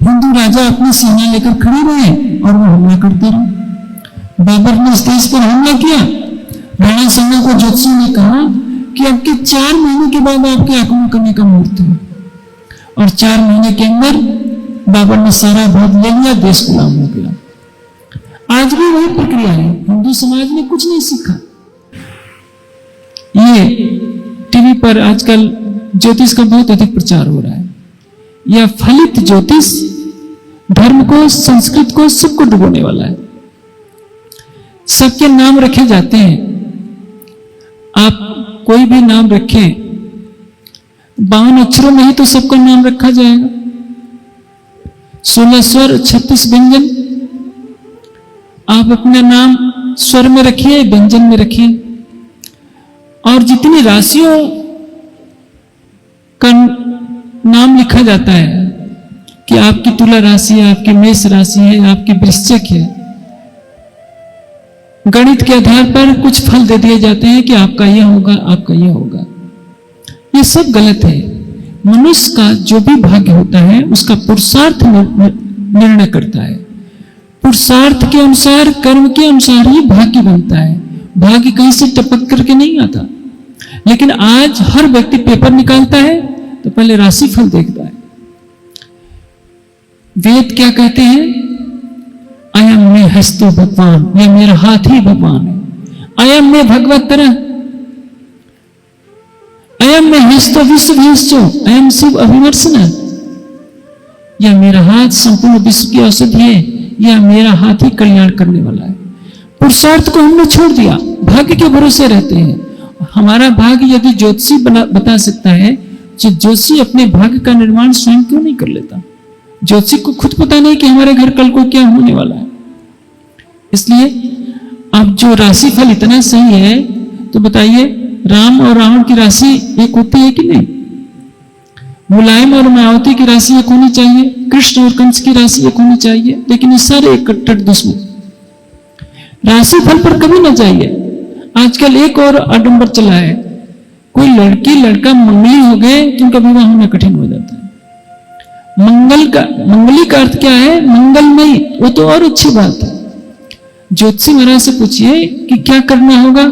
हिंदू राजा अपनी सेना लेकर खड़े रहे और वो हमला करते रहे। बाबर ने इस देश पर हमला किया। राणा संगा को ज्योतिषियों ने कहा कि आपके 4 महीने के बाद आपके आक्रमण करने का मुहूर्त है, और 4 महीने के अंदर बाबर ने सारा भोग ले लिया, देश गुलाम हो गया। आज भी वही प्रक्रिया है। हिंदू समाज ने कुछ नहीं सीखा। ये टीवी पर आजकल ज्योतिष का बहुत अधिक प्रचार हो रहा है। यह फलित ज्योतिष धर्म को, संस्कृत को, सबको डुबोने वाला है। सबके नाम रखे जाते हैं। आप कोई भी नाम रखें, 52 अक्षरों में ही तो सबका नाम रखा जाएगा। 16 स्वर 36 व्यंजन। आप अपना नाम स्वर में रखिए, व्यंजन में रखिए। और जितनी राशियों का नाम लिखा जाता है कि आपकी तुला राशि है, आपकी मेष राशि है, आपकी वृश्चिक है, गणित के आधार पर कुछ फल दे दिए जाते हैं कि आपका यह होगा, आपका यह होगा। ये सब गलत है। मनुष्य का जो भी भाग्य होता है उसका पुरुषार्थ निर्णय करता है। पुरुषार्थ के अनुसार, कर्म के अनुसार ही भाग्य बनता है। भाग्य कहीं से टपक करके नहीं आता। लेकिन आज हर व्यक्ति पेपर निकालता है तो पहले राशिफल देखता है। वेद क्या कहते हैं? अयम में हस्तो भगवान, यह मेरा हाथ ही भगवान है। अयम में भगवत तरह, अयम में हस्तो विश्व भीष्टो, अयम शिव अभिवर्षण। यह मेरा हाथ संपूर्ण विश्व की औषधि है, यह मेरा हाथ ही कल्याण करने वाला है। पुरुषार्थ को हमने छोड़ दिया, भाग्य के भरोसे रहते हैं। हमारा भाग्य यदि ज्योतिषी बता सकता है, तो ज्योतिषी अपने भाग्य का निर्माण स्वयं क्यों नहीं कर लेता? ज्योतिषी को खुद पता नहीं कि हमारे घर कल को क्या होने वाला है। इसलिए अब जो राशिफल इतना सही है, तो बताइए राम और रावण की राशि एक होती है कि नहीं? मुलायम और मायावती की राशि एक होनी चाहिए, कृष्ण और कंस की राशि एक होनी चाहिए, लेकिन ये सारे एक कट्टर दुश्मन। राशिफल पर कभी ना जाइए। आजकल एक और आडंबर चला है, कोई लड़की लड़का मंगली हो गए तो उनका विवाह होना कठिन हो जाता है। मंगली का अर्थ क्या है? मंगलमयी, वो तो और अच्छी बात है। ज्योतिषी महाराज से पूछिए कि क्या करना होगा,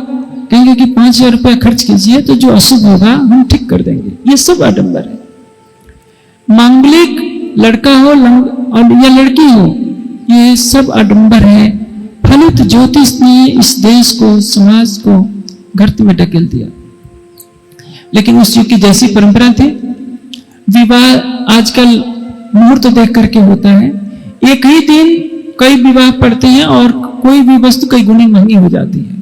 कहेंगे कि 5000 रुपया खर्च कीजिए तो जो अशुभ होगा हम ठीक कर देंगे। ये सब आडंबर है। मांगलिक लड़का हो और या लड़की हो, ये सब आडंबर है। फलित ज्योतिष ने इस देश को, समाज को गर्त में ढकेल दिया। लेकिन उस युग की जैसी परंपरा थी, विवाह आजकल मुहूर्त देख करके होता है। एक ही दिन कई विवाह पड़ते हैं और कोई भी वस्तु कई गुनी महंगी हो जाती है।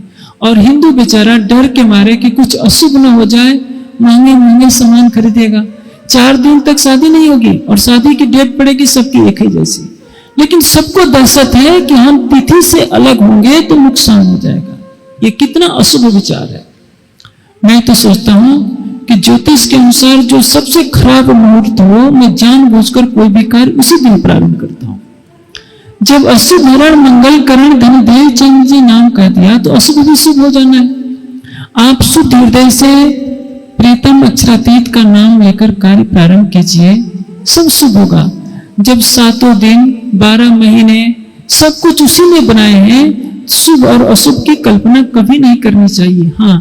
और हिंदू बेचारा डर के मारे कि कुछ अशुभ न हो जाए, महंगे महंगे सामान खरीदेगा, 4 दिन तक शादी नहीं होगी और शादी की डेट पड़ेगी सबकी एक ही जैसी। लेकिन सबको दहशत है कि हम तिथि से अलग होंगे तो नुकसान हो जाएगा। ये कितना अशुभ विचार है। मैं तो सोचता हूं कि ज्योतिष के अनुसार जो सबसे खराब मुहूर्त हो, मैं जानबूझकर कोई भी कार्य उसी दिन प्रारंभ करता हूं। जब अशुभ हरण मंगल करण धनदेव चंद्र जी नाम कह दिया तो अशुभ भी शुभ हो जाना है। आप शुद्ध हृदय से प्रीतम अक्षरातीत का नाम लेकर कार्य प्रारंभ कीजिए, सब शुभ होगा। जब 7 दिन 12 महीने सब कुछ उसी ने बनाए हैं, शुभ और अशुभ की कल्पना कभी नहीं करनी चाहिए। हाँ,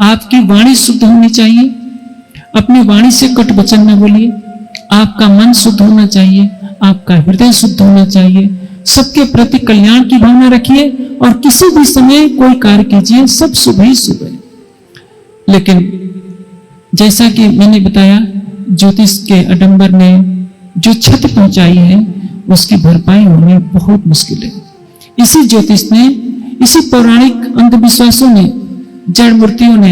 आपकी वाणी शुद्ध होनी चाहिए, अपनी वाणी से कट वचन न बोलिए। आपका मन शुद्ध होना चाहिए, आपका हृदय शुद्ध होना चाहिए, सबके प्रति कल्याण की भावना रखिए और किसी भी समय कोई कार्य कीजिए, सब शुभ ही शुभ है। लेकिन जैसा कि मैंने बताया, ज्योतिष के आडंबर ने जो क्षति पहुंचाई है उसकी भरपाई होनी बहुत मुश्किल है। इसी ज्योतिष ने, इसी पौराणिक अंधविश्वासों ने, जड़ मूर्तियों ने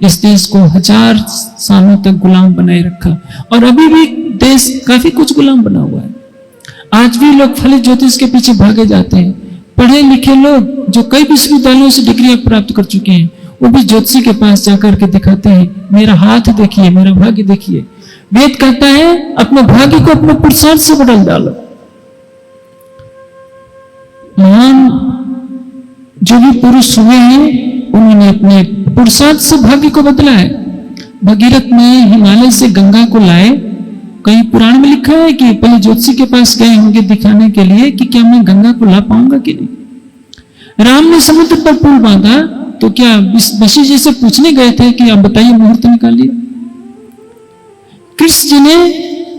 इस देश को 1000 सालों तक गुलाम बनाए रखा और अभी भी देश काफी कुछ गुलाम बना हुआ है। आज भी लोग फलित ज्योतिष के पीछे भागे जाते हैं। पढ़े लिखे लोग जो कई विश्वविद्यालयों से डिग्रियां प्राप्त कर चुके हैं, वो भी ज्योतिषी के पास जाकर के दिखाते हैं, मेरा हाथ देखिए, मेरा भाग्य देखिए। वेद कहता है अपने भाग्य को अपने पुरुषार्थ से बदल डालो। महान जो भी पुरुष हुए हैं उन्होंने अपने पुरुषार्थ से भाग्य को बदला है। भगीरथ में हिमालय से गंगा को लाए। कहीं पुराण में लिखा है कि पहले ज्योतिषी के पास गए होंगे दिखाने के लिए कि क्या मैं गंगा को ला पाऊंगा कि नहीं। राम ने समुद्र पर पुल बांधा तो क्या वशिष्ठ जी से पूछने गए थे कि आप बताइए मुहूर्त निकालिए। कृष्ण जी ने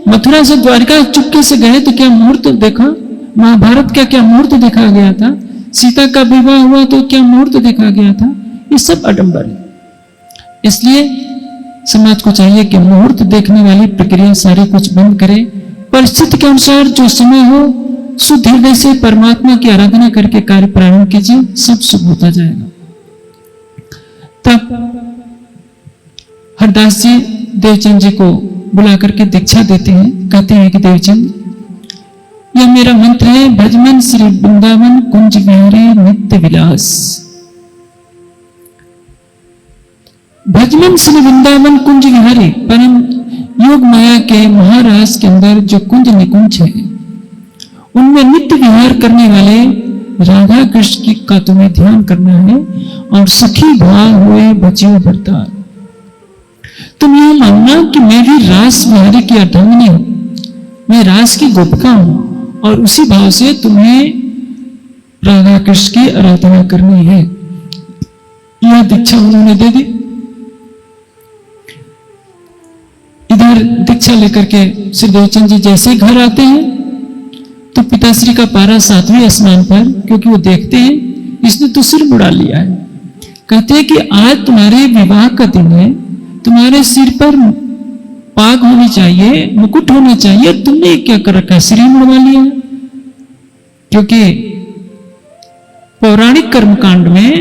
मथुरा से द्वारका चुपके से गए तो क्या मुहूर्त देखा। महाभारत का क्या मुहूर्त देखा गया था। सीता का विवाह हुआ तो क्या मुहूर्त देखा गया था। ये सब आडंबर है। इसलिए समाज को चाहिए कि मुहूर्त देखने वाली प्रक्रिया सारी कुछ बंद करे। परिस्थिति के अनुसार जो समय हो शुद्ध हृदय से परमात्मा की आराधना करके कार्य प्रारंभ कीजिए, सब शुभ होता जाएगा। तब हरदास जी देवचंद जी को बुला करके दीक्षा देते हैं। कहते हैं कि देवचंद, यह मेरा मंत्र है, भजमन श्री वृंदावन कुंज विहारी नित्य विलास। भजमन श्री वृंदावन कुंज विहारी, परम योग माया के महाराज के अंदर जो कुंज निकुंज है उनमें नित्य विहार करने वाले राधा कृष्ण की का तुम्हें ध्यान करना है और सुखी भाव हुए बचियो भरतार। तुम यह मानना कि मैं भी रास विहारी की अर्धांगिनी हूं, मैं रास की गोपिका हूं और उसी भाव से तुम्हें राधा कृष्ण की आराधना करनी है। यह दीक्षा उन्होंने दे दी। इधर दीक्षा लेकर के श्री देवचंद जी जैसे घर आते हैं तो पिताश्री का पारा 7वें स्नान पर, क्योंकि वो देखते हैं इसने तो सिर मुड़ा लिया है, कहते हैं कि आज तुम्हारे विवाह का दिन है, तुम्हारे सिर पर पाग होनी चाहिए, मुकुट होना चाहिए, तुमने क्या कर रखा है, सिर ही मुड़वा लिया है। क्योंकि पौराणिक कर्मकांड में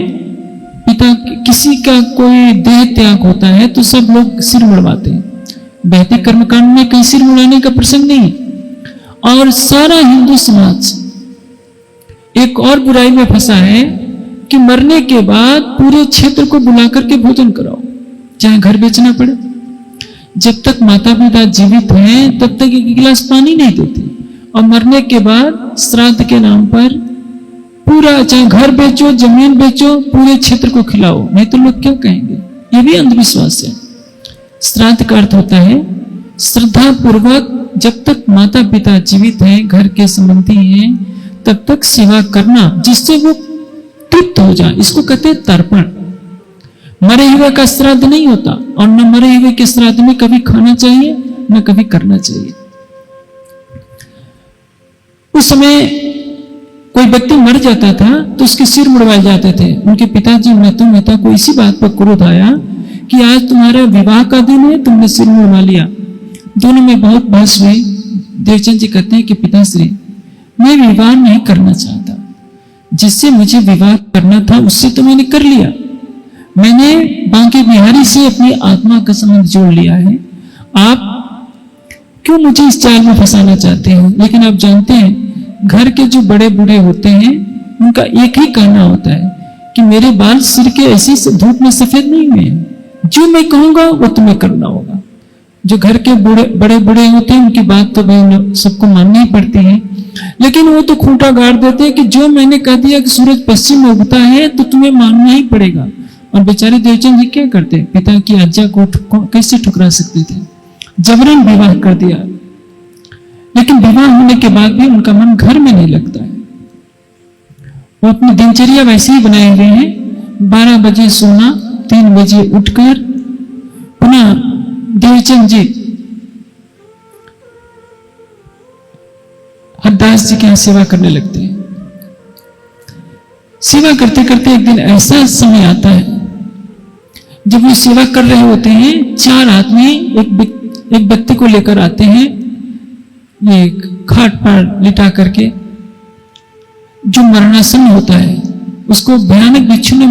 पिता किसी का कोई देह त्याग होता है तो सब लोग सिर मुड़वाते हैं। वैदिक कर्मकांड में कहीं सिर मुड़ाने का प्रसंग नहीं। और सारा हिंदू समाज एक और बुराई में फंसा है कि मरने के बाद पूरे क्षेत्र को बुला करके भोजन कराओ, चाहे घर बेचना पड़े। जब तक माता पिता जीवित हैं तब तक एक गिलास पानी नहीं देते, और मरने के बाद श्राद्ध के नाम पर पूरा, चाहे घर बेचो, जमीन बेचो, पूरे क्षेत्र को खिलाओ, नहीं तो लोग क्या कहेंगे। ये भी अंधविश्वास है। श्राद्ध का अर्थ होता है श्रद्धा पूर्वक जब तक माता पिता जीवित हैं, घर के संबंधी हैं, तब तक सेवा करना जिससे वो तृप्त हो जाए, इसको कहते हैं तर्पण। मरे हुए का श्राद्ध नहीं होता, और न मरे हुए के श्राद्ध में कभी खाना चाहिए न कभी करना चाहिए। उस समय कोई व्यक्ति मर जाता था तो उसके सिर मुड़वाए जाते थे। उनके पिताजी मेहता को इसी बात पर क्रोध आया कि आज तुम्हारा विवाह का दिन है, तुमने सिर मुड़वा लिया। दोनों में बहुत बहस हुई। देवचंद जी कहते हैं कि पिताश्री, मैं विवाह नहीं करना चाहता, जिससे मुझे विवाह करना था उससे तो मैंने कर लिया। मैंने बांके बिहारी से अपनी आत्मा का संबंध जोड़ लिया है। आप क्यों मुझे इस जाल में फंसाना चाहते हैं? लेकिन आप जानते हैं घर के जो बड़े बूढ़े होते हैं उनका एक ही कहना होता है कि मेरे बाल सिर के ऐसे धूप में सफेद नहीं हुए हैं, जो मैं कहूंगा वो तुम्हें करना होगा। जो घर के बड़े बूढ़े होते हैं उनकी बात तो भाई सबको माननी ही पड़ती है, लेकिन वो तो खूंटा गाड़ देते हैं कि जो मैंने कह दिया कि सूरज पश्चिम में उगता है तो तुम्हें मानना ही पड़ेगा। और बेचारे देवचंद जी क्या करते? पिता की आज्ञा को कैसे ठुकरा सकते थे? जबरन विवाह कर दिया, लेकिन विवाह होने के बाद भी उनका मन घर में नहीं लगता है। वो अपनी दिनचर्या वैसे ही बनाए हुए हैं, 12 बजे सोना, 3 बजे उठकर पुनः देवचंद जी हरदास जी के यहाँ सेवा करने लगते हैं। सेवा करते करते एक दिन ऐसा समय आता है जब वो सेवा कर रहे होते हैं, 4 आदमी एक व्यक्ति को लेकर आते हैं, ये खाट पर लिटा करके, जो मरणासन होता है उसको भयानक बिच्छू ने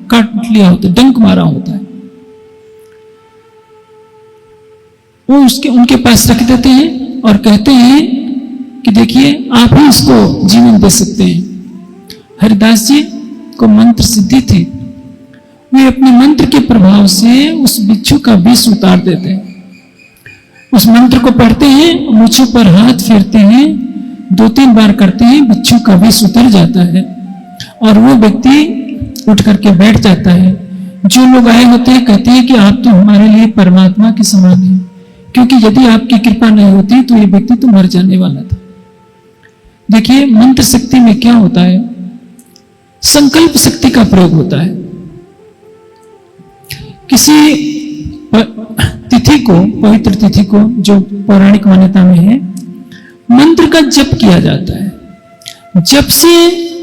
काट लिया होता है, डंक मारा होता है। वो उनके पास रख देते हैं और कहते हैं कि देखिए आप ही इसको जीवन दे सकते हैं। हरिदास जी को मंत्र सिद्धि थी, वे अपने मंत्र के प्रभाव से उस बिच्छू का विष उतार देते हैं। उस मंत्र को पढ़ते हैं, मूछों पर हाथ फेरते हैं, 2-3 बार करते हैं, बिच्छू का विष उतर जाता है और वो व्यक्ति उठ करके बैठ जाता है। जो लोग आए होते हैं कहते हैं कि आप तो हमारे लिए परमात्मा के समान हैं, क्योंकि यदि आपकी कृपा नहीं होती तो ये व्यक्ति तो मर जाने वाला था। देखिए मंत्र शक्ति में क्या होता है, संकल्प शक्ति का प्रयोग होता है। किसी तिथि को, पवित्र तिथि को, जो पौराणिक मान्यता में है, मंत्र का जप किया जाता है। जप से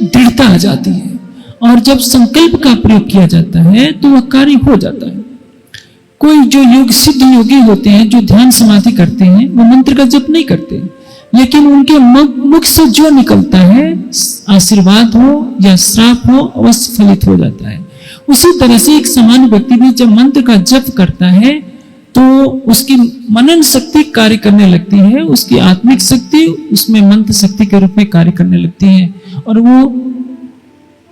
दृढ़ता आ जाती है और जब संकल्प का प्रयोग किया जाता है तो वह कार्य हो जाता है। कोई जो योग सिद्ध योगी होते हैं, जो ध्यान समाधि करते हैं, वो मंत्र का जप नहीं करते, लेकिन उनके मुख से जो निकलता है, आशीर्वाद हो या श्राप हो, अवश्य फलित हो जाता है। उसी तरह से एक सामान्य व्यक्ति भी जब मंत्र का जप करता है तो उसकी मनन शक्ति कार्य करने लगती है, उसकी आत्मिक शक्ति उसमें मंत्र शक्ति के रूप में कार्य करने लगती है और वो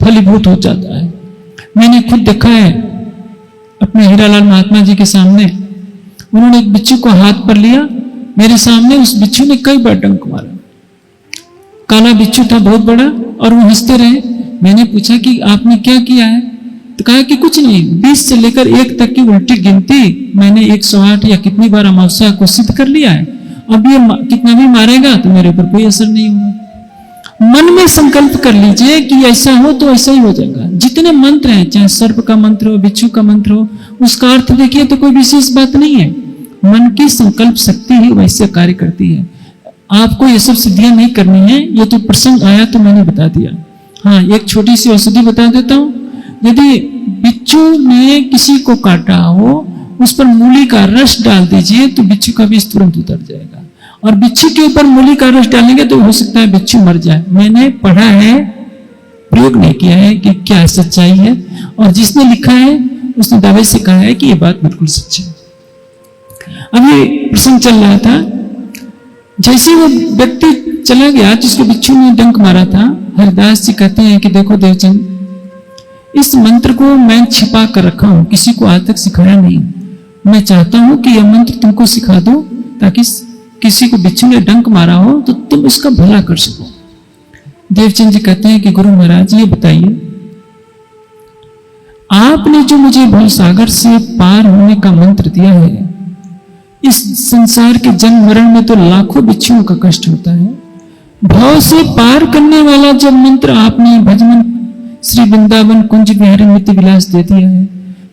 फलीभूत हो जाता है। मैंने खुद देखा है अपने हीरालाल महात्मा जी के सामने, उन्होंने एक बिच्छू को हाथ पर लिया, मेरे सामने उस बिच्छू ने कई बार डंक मारा। काला बिच्छू था बहुत बड़ा और वो हंसते रहे। मैंने पूछा कि आपने क्या किया है? तो कहा कि कुछ नहीं, 20 से लेकर 1 तक की उल्टी गिनती मैंने 108 या कितनी बार अमावस्या को सिद्ध कर लिया है। अब ये कितना भी मारेगा तो मेरे ऊपर कोई असर नहीं होगा। मन में संकल्प कर लीजिए कि ऐसा हो तो ऐसा ही हो जाएगा। जितने मंत्र हैं, चाहे सर्प का मंत्र हो, बिच्छू का मंत्र हो, उसका अर्थ देखिए तो कोई विशेष बात नहीं है। मन की संकल्प शक्ति ही वैसे कार्य करती है। आपको ये सब सिद्धियां नहीं करनी है, ये तो प्रसंग आया तो मैंने बता दिया। हाँ, एक छोटी सी औषधि बता देता हूँ। यदि बिच्छू ने किसी को काटा हो, उस पर मूली का रस डाल दीजिए तो बिच्छू का विष तुरंत उतर जाएगा। और बिच्छू के ऊपर मूली का रस डालेंगे तो हो सकता है बिच्छू मर जाए। मैंने पढ़ा है, प्रयोग नहीं किया है कि क्या सच्चाई है, और जिसने लिखा है उसने दावे से कहा है कि ये बात बिल्कुल सच्ची है। अभी प्रसंग चल रहा था, जैसे वो व्यक्ति चला गया जिसको बिच्छू ने डंक मारा था, हरिदास जी कहते हैं कि देखो देवचंद, इस मंत्र को मैं छिपा कर रखा हूं, किसी को आज तक सिखाया नहीं। मैं चाहता हूं कि यह मंत्र तुमको सिखा दो ताकि किसी को बिच्छू ने डंक मारा हो तो तुम उसका भला कर सको। देवचंद जी कहते हैं कि गुरु महाराज ये बताइए, आपने जो मुझे भवसागर से पार होने का मंत्र दिया है, इस संसार के जन्म मरण में तो लाखों बिच्छुओं का कष्ट होता है। भव से पार करने वाला जब मंत्र आपने भजमन श्री वृंदावन कुंज बिहारी नित्य विलास दे दिया है,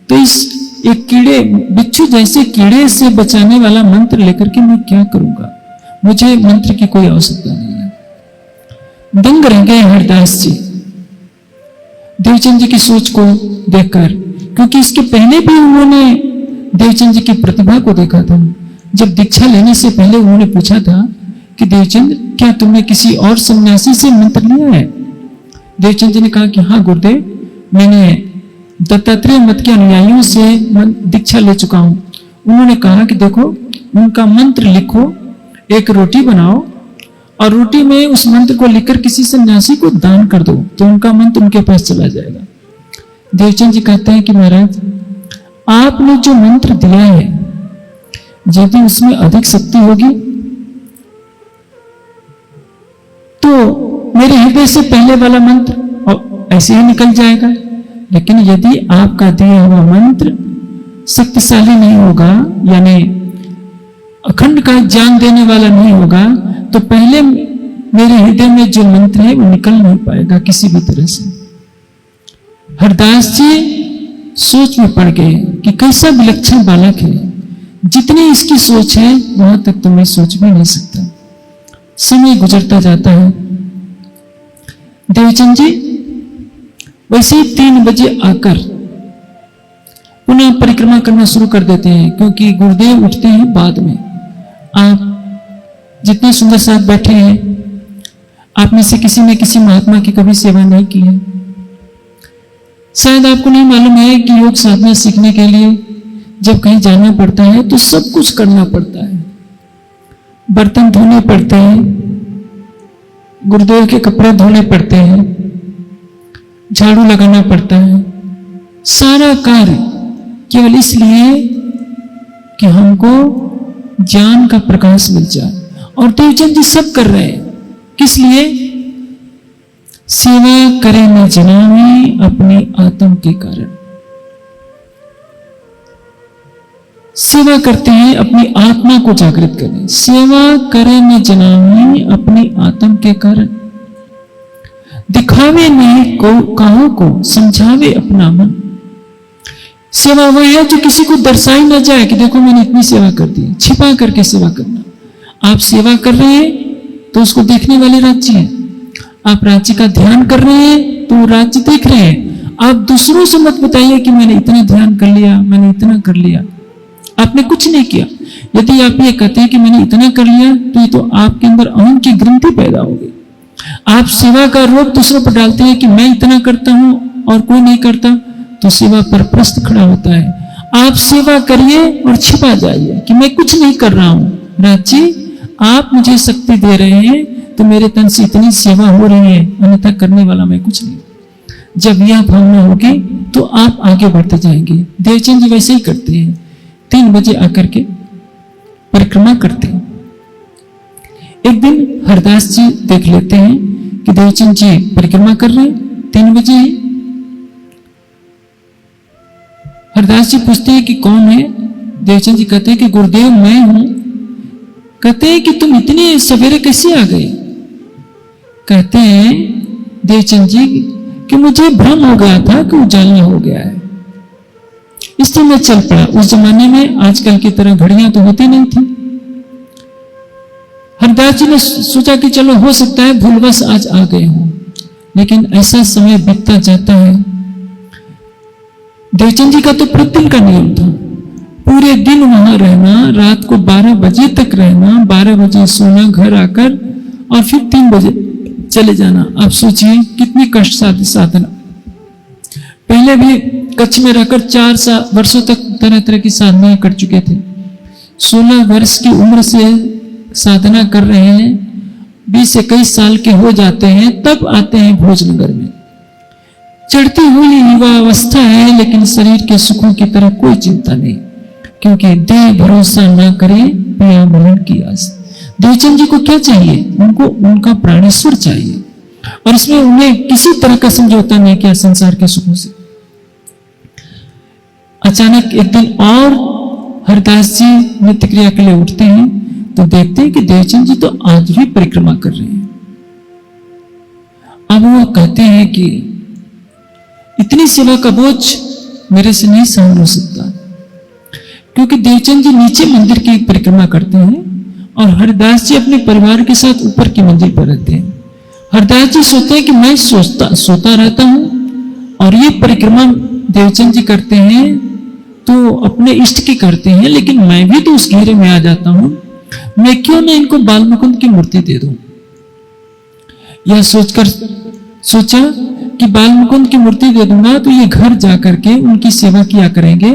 तो इस एक कीड़े, बिच्छू जैसे कीड़े से बचाने वाला मंत्र लेकर के मैं क्या करूंगा? मुझे मंत्र की कोई आवश्यकता नहीं है। दंग रह गए हरदास जी देवचंद जी की सोच को देखकर, क्योंकि इसके पहले भी उन्होंने देवचंद जी की प्रतिभा को देखा था। जब दीक्षा लेने से पहले उन्होंने पूछा था कि देवचंद, क्या तुमने किसी और सन्यासी से मंत्र लिया है? देवचंद जी ने कहा कि हाँ गुरुदेव, मैंने दत्तात्रेय मत के अनुयायियों से दीक्षा ले चुका हूं। उन्होंने कहा कि देखो, उनका मंत्र लिखो, एक रोटी बनाओ और रोटी में उस मंत्र को लिखकर किसी सन्यासी को दान कर दो, तो उनका मंत्र उनके पास चला जाएगा। देवचंद जी कहते हैं कि महाराज, आपने जो मंत्र दिया है, यदि उसमें अधिक शक्ति होगी तो मेरे हृदय से पहले वाला मंत्र ऐसे ही निकल जाएगा, लेकिन यदि आपका दिया हुआ मंत्र शक्तिशाली नहीं होगा, यानी अखंड का ज्ञान देने वाला नहीं होगा, तो पहले मेरे हृदय में जो मंत्र है वो निकल नहीं पाएगा किसी भी तरह से। हरदास जी सोच में पड़ गए कि कैसा विलक्षण बालक है, जितनी इसकी सोच है वहां तक तो मैं सोच भी नहीं सकता। समय गुजरता जाता है। देवचंद जी वैसे ही 3 बजे आकर पुनः परिक्रमा करना शुरू कर देते हैं, क्योंकि गुरुदेव उठते हैं बाद में। आप जितने सुंदर साथ बैठे हैं, आप में से किसी ने किसी महात्मा की कभी सेवा नहीं की है। शायद आपको नहीं मालूम है कि योग साधना सीखने के लिए जब कहीं जाना पड़ता है तो सब कुछ करना पड़ता है। बर्तन धोने पड़ते हैं, गुरुदेव के कपड़े धोने पड़ते हैं, झाड़ू लगाना पड़ता है, सारा कार्य केवल इसलिए कि हमको ज्ञान का प्रकाश मिल जाए। और देवचंद जी सब कर रहे हैं, किस लिए? सेवा करे न जनावी अपनी आत्म के कारण। सेवा करते हैं अपनी आत्मा को जागृत करें। सेवा करे न जनावी अपनी आत्म के कारण। दिखावे नहीं को काहो को समझावे अपना मन। सेवा वह है जो किसी को दर्शाई ना जाए कि देखो मैंने इतनी सेवा कर दी। छिपा करके सेवा करना। आप सेवा कर रहे हैं तो उसको देखने वाले राज्य है। आप राज्य का ध्यान कर रहे हैं तो वो राज्य देख रहे हैं। आप दूसरों से मत बताइए कि मैंने इतना ध्यान कर लिया, मैंने इतना कर लिया। आपने कुछ नहीं किया। यदि आप ये कहते हैं कि मैंने इतना कर लिया तो ये तो आपके अंदर अहम की ग्रंथि पैदा होगी। आप सेवा का आरोप दूसरों पर डालते हैं कि मैं इतना करता हूं और कोई नहीं करता, तो सेवा पर प्रश्न खड़ा होता है। आप सेवा करिए और छिपा जाइए कि मैं कुछ नहीं कर रहा हूं। राज्य आप मुझे शक्ति दे रहे हैं तो मेरे तन से इतनी सेवा हो रही है, अन्यथा करने वाला मैं कुछ नहीं। जब यह भावना होगी तो आप आगे बढ़ते जाएंगे। देवचंद जी वैसे ही करते हैं। 3 बजे आकर के परिक्रमा करते हैं। एक दिन हरदास जी देख लेते हैं कि देवचंद जी परिक्रमा कर रहे हैं। 3 बजे हरदास जी पूछते हैं कि कौन है? देवचंद जी कहते हैं कि गुरुदेव मैं हूं। कहते हैं कि तुम इतने सवेरे कैसे आ गए? कहते हैं देवचंद जी कि मुझे भ्रम हो गया था कि उजाला हो गया है, इसलिए मैं चल पड़ा। उस जमाने में आजकल की तरह घड़ियां तो होती नहीं थी। हरदास जी ने सोचा कि चलो हो सकता है भूलवश आज आ गए हों, लेकिन ऐसा समय बीतता जाता है। देवचंद जी का तो प्रतिदिन का नियम था, पूरे दिन वहां रहना, रात को 12 बजे तक रहना, 12 बजे सोना, घर आकर और फिर 3 बजे चले जाना। आप सोचिए कितनी कष्ट साधना। पहले भी कच्छ में रहकर 4 वर्षों तक तरह तरह की साधनाएं कर चुके थे। 16 वर्ष की उम्र से साधना कर रहे हैं, 20 21 साल के हो जाते हैं, तब आते हैं भोजनगर में। चढ़ती हुई युवा अवस्था है, लेकिन शरीर के सुखों की तरह कोई चिंता नहीं, क्योंकि देह भरोसा ना करे पिया मिलन की आस। देवचंद जी को क्या चाहिए? उनको उनका प्राणेश्वर चाहिए, और इसमें उन्हें किसी तरह का समझौता नहीं किया संसार के सुखों से। अचानक एक दिन और हरदास जी नित्य क्रिया के लिए उठते हैं तो देखते हैं कि देवचंद जी तो आज भी परिक्रमा कर रहे हैं। अब वो कहते हैं कि इतनी सेवा का बोझ मेरे से नहीं सहन हो सकता, क्योंकि देवचंद जी नीचे मंदिर की परिक्रमा करते हैं और हरदास जी अपने परिवार के साथ ऊपर की मंजिल पर रहते हैं। हरदास जी सोचते हैं कि मैं सोता रहता हूं और ये परिक्रमा देवचंद जी करते हैं तो अपने इष्ट की करते हैं, लेकिन मैं भी तो उस घेरे में आ जाता हूं। मैं क्यों ना इनको बाल मुकुंद की मूर्ति दे दूं? यह सोचकर सोचा कि बाल मुकुंद की मूर्ति दे दूंगा तो ये घर जा करके उनकी सेवा किया करेंगे,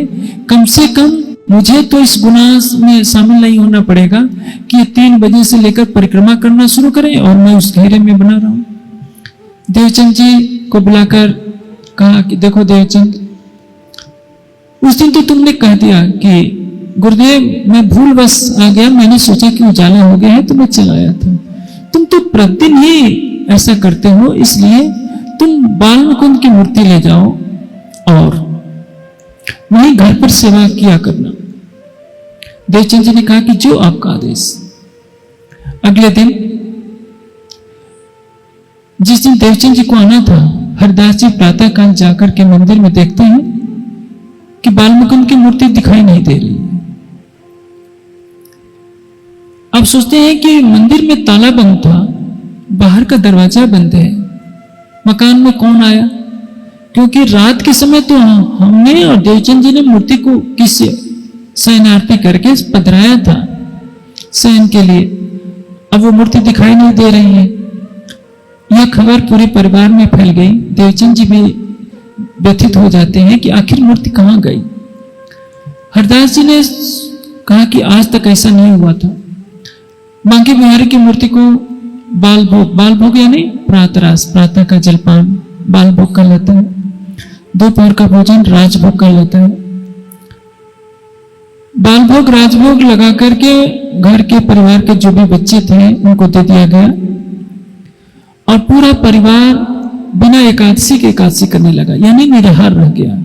कम से कम मुझे तो इस गुनाह में शामिल नहीं होना पड़ेगा कि ये 3 बजे से लेकर परिक्रमा करना शुरू करें और मैं उस घेरे में बना रहा हूं। देवचंद जी को बुलाकर कहा कि देखो देवचंद, उस दिन तो तुमने कह दिया कि गुरुदेव मैं भूलवश आ गया, मैंने सोचा कि उजाला हो गया है तो मैं चला आया था। तुम तो प्रतिदिन ही ऐसा करते हो, इसलिए तुम बाल मुकुंद की मूर्ति ले जाओ और वहीं घर पर सेवा किया करना। देवचंद जी ने कहा कि जो आपका आदेश। अगले दिन जिस दिन देवचंद जी को आना था, हरदास जी प्रातः काल जाकर के मंदिर में देखते हैं कि बाल मुकुंद की मूर्ति दिखाई नहीं दे रही है। अब सोचते हैं कि मंदिर में ताला बंद था, बाहर का दरवाजा बंद है, मकान में कौन आया? क्योंकि रात के समय तो हमने और देवचंद जी ने मूर्ति को किसी शयनार्थी करके पधराया था शयन के लिए। अब वो मूर्ति दिखाई नहीं दे रही है। यह खबर पूरे परिवार में फैल गई। देवचंद जी भी व्यथित हो जाते हैं कि आखिर मूर्ति कहां गई। हरदास जी ने कहा कि आज तक ऐसा नहीं हुआ था। बांके बिहारी की मूर्ति को बाल भोग यानी प्रातरास, प्रातः का जलपान बाल भोग कहलाता है, दोपहर का भोजन राजभोग कहलाता है। बाल भोग राजभोग लगा करके घर के परिवार के जो भी बच्चे थे उनको दे दिया गया और पूरा परिवार बिना एकादशी के एकादशी करने लगा, यानी निराहार रह गया।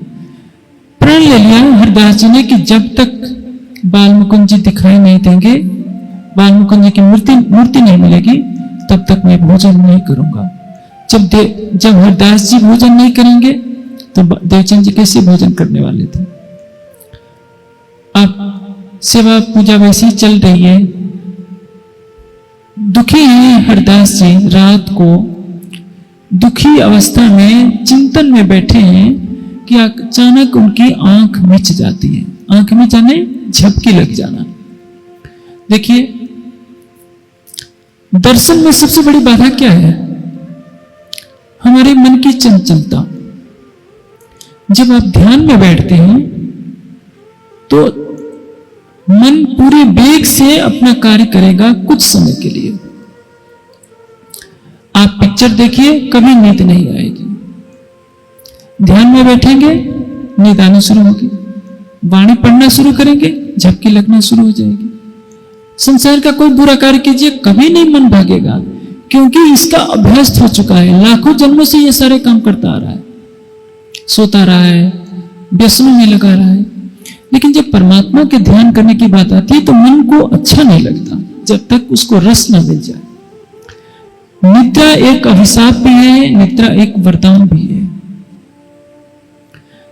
प्रण ले लिया हरदास जी ने कि जब तक बाल मुकुंद जी दिखाई नहीं देंगे, बाल मुकुंद जी की मूर्ति नहीं मिलेगी, तब तक मैं भोजन नहीं करूंगा। जब हरदास जी भोजन नहीं करेंगे तो देवचंद जी कैसे भोजन करने वाले थे। अब सेवा पूजा वैसी चल रही है। दुखी हैं हरदास जी, रात को दुखी अवस्था में चिंतन में बैठे हैं कि अचानक उनकी आंख मिच जाती है। आंख में जाने झपकी लग जाना। देखिए, दर्शन में सबसे बड़ी बाधा क्या है? हमारे मन की चंचलता। जब आप ध्यान में बैठते हैं तो मन पूरे वेग से अपना कार्य करेगा कुछ समय के लिए। आप पिक्चर देखिए, कभी नींद नहीं आएगी। ध्यान में बैठेंगे, नींद आनी शुरू होगी। वाणी पढ़ना शुरू करेंगे, झपकी लगना शुरू हो जाएगी। संसार का कोई बुरा कार्य कीजिए, कभी नहीं मन भागेगा, क्योंकि इसका अभ्यस्त हो चुका है। लाखों जन्मों से ये सारे काम करता आ रहा है, सोता रहा है, व्यसनों में लगा रहा है। लेकिन जब परमात्मा के ध्यान करने की बात आती है तो मन को अच्छा नहीं लगता जब तक उसको रस न मिल जाए। निद्रा एक अभिशाप भी है, निद्रा एक वरदान भी है।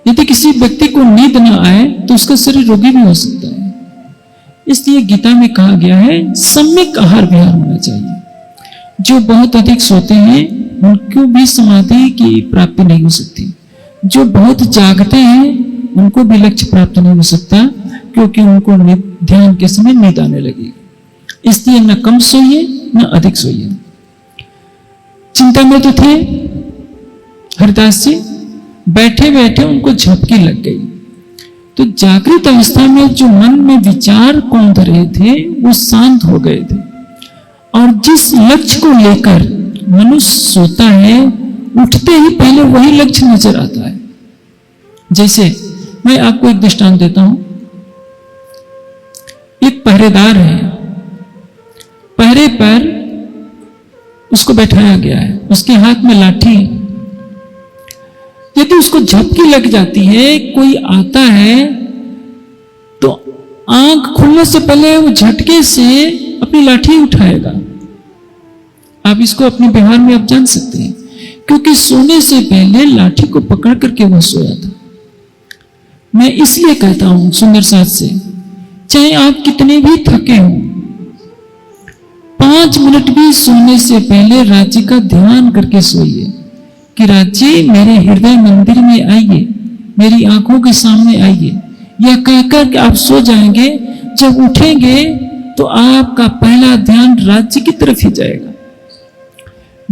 यदि किसी व्यक्ति को नींद न आए तो उसका शरीर रोगी भी हो सकता है। इसलिए गीता में कहा गया है सम्यक आहार विहार होना चाहिए। जो बहुत अधिक सोते हैं उनको भी समाधि की प्राप्ति नहीं हो सकती। जो बहुत जागते हैं उनको भी लक्ष्य प्राप्त नहीं हो सकता, क्योंकि उनको ध्यान के समय नींद आने लगेगी। इसलिए न कम सोइए न अधिक सोइए। चिंता में तो थे हरदास जी, बैठे बैठे उनको झपकी लग गई। तो जागृत अवस्था में जो मन में विचार कौंध रहे थे वो शांत हो गए थे। और जिस लक्ष्य को लेकर मनुष्य सोता है, उठते ही पहले वही लक्ष्य नजर आता है। जैसे मैं आपको एक दृष्टांत देता हूं। एक पहरेदार है, पहरे पर उसको बैठाया गया है, उसके हाथ में लाठी। यदि उसको झपकी लग जाती है, कोई आता है तो आंख खुलने से पहले वो झटके से अपनी लाठी उठाएगा। आप इसको अपने व्यवहार में आप जान सकते हैं, क्योंकि सोने से पहले लाठी को पकड़ करके वो सोया था। मैं इसलिए कहता हूं सुंदर साथ से, चाहे आप कितने भी थके हों, 5 मिनट भी सोने से पहले राज्य का ध्यान करके सोइए कि राज्य मेरे हृदय मंदिर में आइए, मेरी आंखों के सामने आइए। यह कहकर के आप सो जाएंगे। जब उठेंगे तो आपका पहला ध्यान राज्य की तरफ ही जाएगा।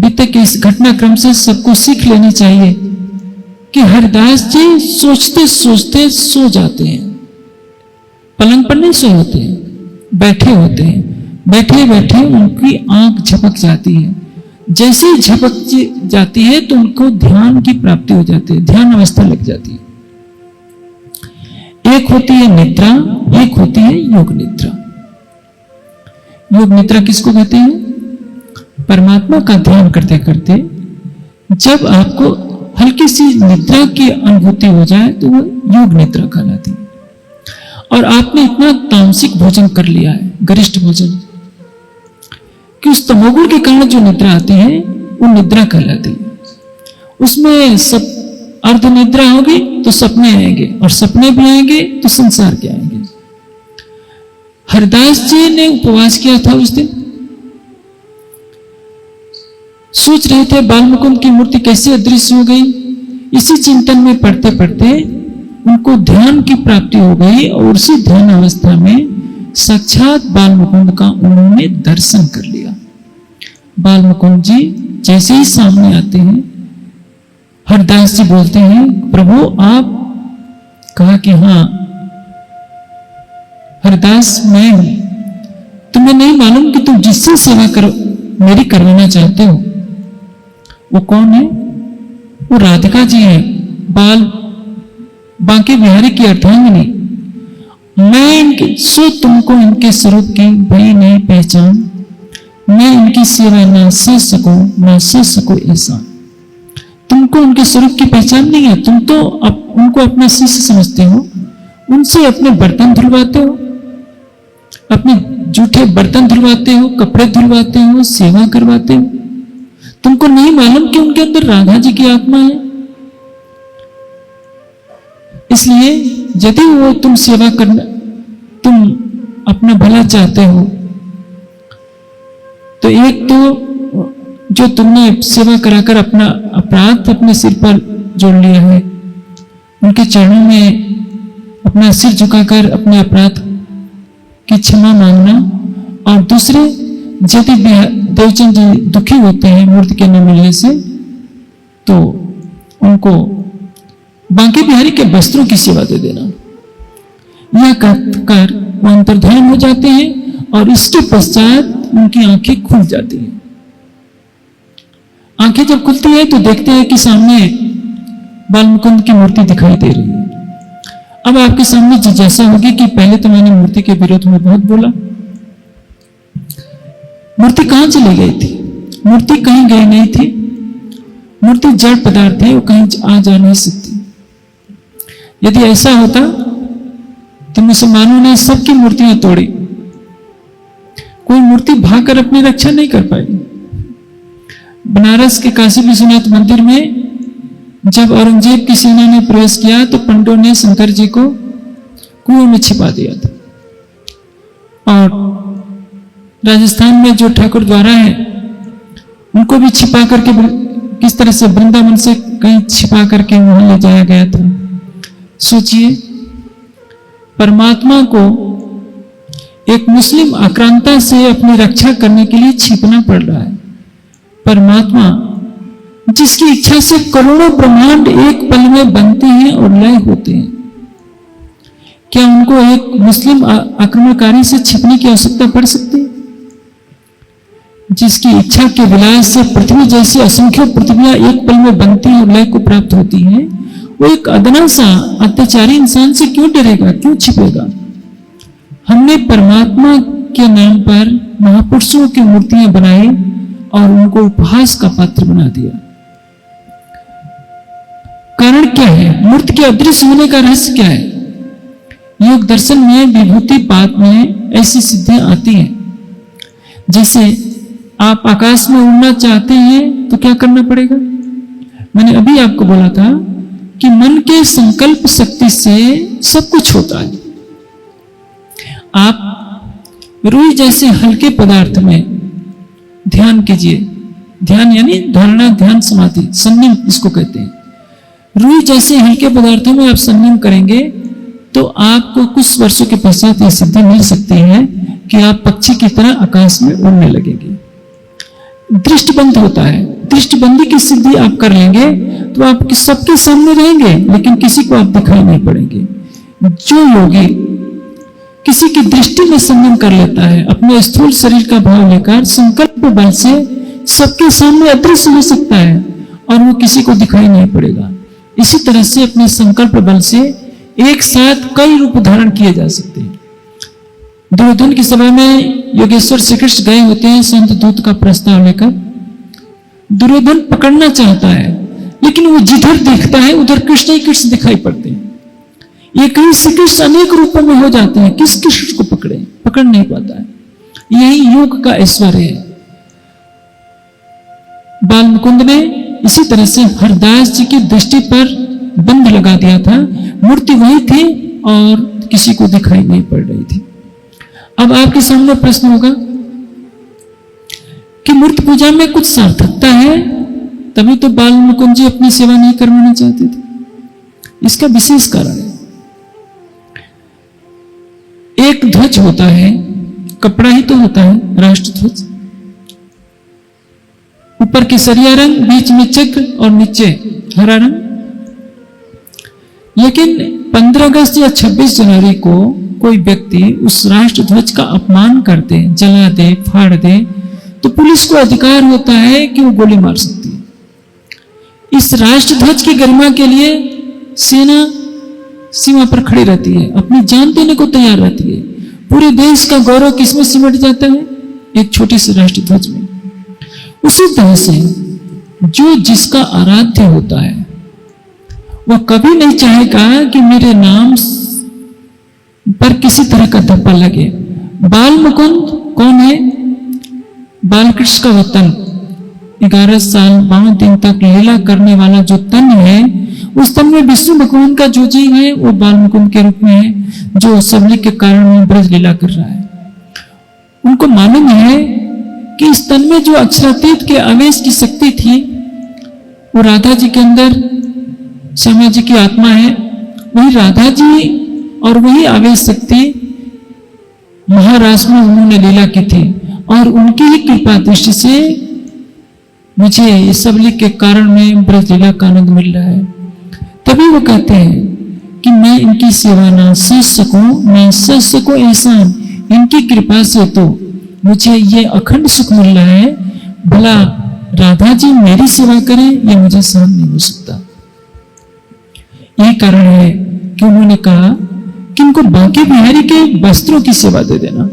बीते के इस घटनाक्रम से सबको सीख लेनी चाहिए कि हरिदास जी सोचते सोचते सो जाते हैं, पलंग पर नहीं सोए होते हैं, बैठे होते हैं, बैठे बैठे उनकी आंख झपक जाती है। जैसे ही झपक जाती है तो उनको ध्यान की प्राप्ति हो जाती है, ध्यान अवस्था लग जाती है। एक होती है निद्रा, एक होती है योग निद्रा। योग निद्रा किसको कहते हैं? परमात्मा का ध्यान करते करते जब आपको हल्की सी निद्रा की अनुभूति हो जाए तो वो योग निद्रा कहलाती है। और आपने इतना तामसिक भोजन कर लिया है, गरिष्ठ भोजन, कि उस तमोगुण के कारण जो निद्रा आती है वो निद्रा कहलाती है। उसमें सब अर्ध निद्रा होगी तो सपने आएंगे, और सपने भी आएंगे तो संसार के आएंगे। हरिदास जी ने उपवास किया था उस दिन, सोच रहे थे बाल मुकुंद की मूर्ति कैसे अदृश्य हो गई। इसी चिंतन में पढ़ते पढ़ते उनको ध्यान की प्राप्ति हो गई, और उसी ध्यान अवस्था में साक्षात बाल मुकुंद का उन्होंने दर्शन कर लिया। बाल मुकुंद जी जैसे ही सामने आते हैं, हरिदास जी बोलते हैं, प्रभु आप? कहा कि हाँ हरिदास मैं हूं। तुम्हें नहीं मालूम कि तुम जिससे सेवा मेरी करवाना चाहते हो वो कौन है? वो राधिका जी हैं, बांके बिहारी की अर्धांगिनी। मैं तुमको इनके स्वरूप की भई नहीं पहचान, मैं इनकी सेवा ना सच सको ऐसा। तुमको उनके स्वरूप की पहचान नहीं है, तुम तो उनको अपना शिष्य समझते हो, उनसे अपने बर्तन धुलवाते हो, अपने जूठे बर्तन धुलवाते हो, कपड़े धुलवाते हो, सेवा करवाते हो। तुमको नहीं मालूम कि उनके अंदर राधा जी की आत्मा है। इसलिए यदि वो तुम सेवा करना, तुम अपना भला चाहते हो, तो एक तो जो तुमने सेवा कराकर अपना अपराध अपने सिर पर जोड़ लिया है, उनके चरणों में अपना सिर झुकाकर अपने अपराध की क्षमा मांगना। और दूसरे, यदि देवचंद जी दुखी होते हैं मूर्ति के न मिलने से, तो उनको बांके बिहारी के वस्त्रों की सेवा दे देना। यह कहकर वो अंतर्ध्यान हो जाते हैं, और इसके पश्चात उनकी आंखें खुल जाती हैं। आंखें जब खुलती है तो देखते हैं कि सामने बाल मुकुंद की मूर्ति दिखाई दे रही है। अब आपके सामने जिज्ञासा होगी कि पहले तो मैंने मूर्ति के विरोध में बहुत बोला, मूर्ति कहां चली गई थी? मूर्ति कहीं गई नहीं थी। मूर्ति जड़ पदार्थ है, वो कहीं आ जा नहीं सकती। यदि ऐसा होता तो मुसलमानों ने सबकी मूर्तियां तोड़ी, कोई मूर्ति भागकर अपनी रक्षा नहीं कर पाई। बनारस के काशी विश्वनाथ मंदिर में जब औरंगजेब की सेना ने प्रवेश किया तो पंडों ने शंकर जी को कुएं में छिपा दिया था। और राजस्थान में जो ठाकुर द्वारा है उनको भी छिपा करके, किस तरह से वृंदावन से कहीं छिपा करके वहां ले जाया गया था। सोचिए, परमात्मा को एक मुस्लिम आक्रांता से अपनी रक्षा करने के लिए छिपना पड़ रहा है। परमात्मा जिसकी इच्छा से करोड़ों ब्रह्मांड एक पल में बनते हैं और लय होते हैं, क्या उनको एक मुस्लिम आक्रमणकारी से छिपने की आवश्यकता पड़ सकती है? जिसकी इच्छा के विलास से पृथ्वी जैसी असंख्य पृथ्वियां एक पल में बनती हैं और लय को प्राप्त होती हैं, वो एक अदना सा अत्याचारी इंसान से क्यों डरेगा, क्यों छिपेगा? हमने परमात्मा के नाम पर महापुरुषों की मूर्तियां बनाई और उनको उपहास का पात्र बना दिया। कारण क्या है? मूर्ति के अदृश्य होने का रहस्य क्या है? योग दर्शन में विभूति पात में ऐसी सिद्धियां आती हैं, जैसे आप आकाश में उड़ना चाहते हैं तो क्या करना पड़ेगा? मैंने अभी आपको बोला था कि मन के संकल्प शक्ति से सब कुछ होता है। आप रुई जैसे हल्के पदार्थ में ध्यान कीजिए। ध्यान यानी धारणा, ध्यान, समाधि, संयम इसको कहते हैं। रुई जैसे हल्के पदार्थों में आप संयम करेंगे तो आपको कुछ वर्षों के पश्चात यह सिद्धि मिल सकती है कि आप पक्षी की तरह आकाश में उड़ने लगेंगे। दृष्टिबंध होता है। दृष्टिबंदी की सिद्धि आप कर लेंगे तो आप सबके सामने रहेंगे, लेकिन किसी को आप दिखाई नहीं पड़ेंगे। जो योगी किसी की दृष्टि में संयम कर लेता है, अपने स्थूल शरीर का भाव लेकर संकल्प बल से सबके सामने अदृश्य हो सकता है और वो किसी को दिखाई नहीं पड़ेगा। इसी तरह से अपने संकल्प बल से एक साथ कई रूप धारण किए जा सकते हैं। दुर्योधन की सभा में योगेश्वर श्री कृष्ण गए होते हैं संत दूत का प्रस्ताव लेकर। दुर्योधन पकड़ना चाहता है, लेकिन वो जिधर देखता है उधर कृष्ण ही कृष्ण दिखाई पड़ते हैं। ये कहीं श्री कृष्ण अनेक रूपों में हो जाते हैं, किस कृष्ण को पकड़े, पकड़ नहीं पाता है। यही योग का ऐश्वर्य है। बाल मुकुंद ने इसी तरह से हरदास जी की दृष्टि पर बंद लगा दिया था। मूर्ति वही थी और किसी को दिखाई नहीं पड़ रही थी। अब आपके सामने प्रश्न होगा कि मूर्ति पूजा में कुछ सार्थकता है, तभी तो बाल मुकुंद जी अपनी सेवा नहीं करवाना चाहते थे। इसका विशेष कारण है, एक ध्वज होता है, कपड़ा ही तो होता है राष्ट्र ध्वज। ऊपर केसरिया रंग, बीच में चक्र और नीचे हरा रंग। लेकिन 15 अगस्त या 26 जनवरी को कोई व्यक्ति उस राष्ट्र ध्वज का अपमान कर दे, जला दे, फाड़ दे, तो पुलिस को अधिकार होता है कि वो गोली मार सकती है। इस राष्ट्र ध्वज की गरिमा के लिए सेना सीमा पर खड़ी रहती है, अपनी जान देने को तैयार रहती है। पूरे देश का गौरव किसमें सिमट जाता है? एक छोटी सी राष्ट्र ध्वज में। उसी तरह से जो जिसका आराध्य होता है वह कभी नहीं चाहेगा कि मेरे नाम पर किसी तरह का धब्बा लगे। बाल मुकुंद कौन है? बालकृष्ण का वतन, 11 साल 52 दिन तक लीला करने वाला जो तन है, उस तन में विष्णु भगवान का जो जीव है वो बाल मुकुंद के रूप में है, जो सबली के कारण में ब्रज लीला कर रहा है। उनको मालूम है कि इस तन में जो अक्षरातीत के आवेश की शक्ति थी वो राधा जी के अंदर श्यामा जी की आत्मा है। वही राधा जी और वही आवेश शक्ति महाराष्ट्र में उन्होंने लीला की थी और उनकी ही कृपा दृष्टि से मुझे ये सबली के कारण में ब्रज लीला का आनंद मिल रहा है। तभी वो कहते हैं कि मैं इनकी सेवा ना सह सकूं, मैं सह सकूं एहसान इनकी कृपा से, तो मुझे ये अखंड सुख मिल रहा है। भला राधा जी मेरी सेवा करें ये मुझे सहन नहीं हो सकता। यही कारण है कि उन्होंने कहा कि इनको बांके बिहारी के वस्त्रों की सेवा दे देना।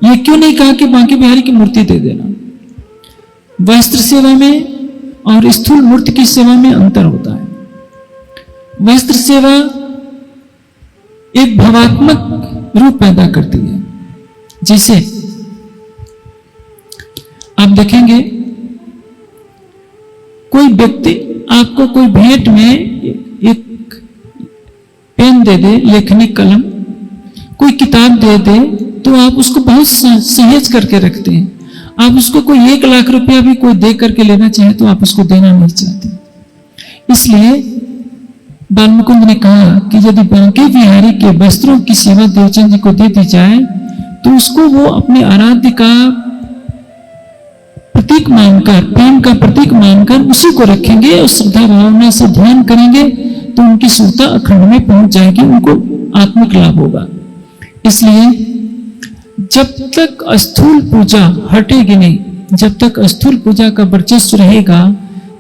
ये क्यों नहीं कहा कि बांके बिहारी की मूर्ति दे देना? वस्त्र सेवा में और स्थूल मूर्ति की सेवा में अंतर होता है। वस्त्र सेवा एक भावात्मक रूप पैदा करती है। जैसे आप देखेंगे कोई व्यक्ति आपको कोई भेंट में एक पेन दे दे, लेखनी कलम, कोई किताब दे दे, तो आप उसको बहुत सहेज करके रखते हैं। आप उसको कोई 1 लाख रुपया भी कोई दे करके लेना चाहे तो आप उसको देना नहीं चाहते। इसलिए बाल मुकुंद ने कहा कि यदि बांके बिहारी के वस्त्रों की सेवा देवचंद जी को दे दी जाए तो उसको वो अपने आराध्य का प्रतीक मानकर, प्रेम का प्रतीक मानकर उसी को रखेंगे और श्रद्धा भावना से ध्यान करेंगे तो उनकी सुरता अखंड में पहुंच जाएगी, उनको आत्मिक लाभ होगा। इसलिए जब तक स्थूल पूजा हटेगी नहीं, जब तक स्थूल पूजा का वर्चस्व रहेगा,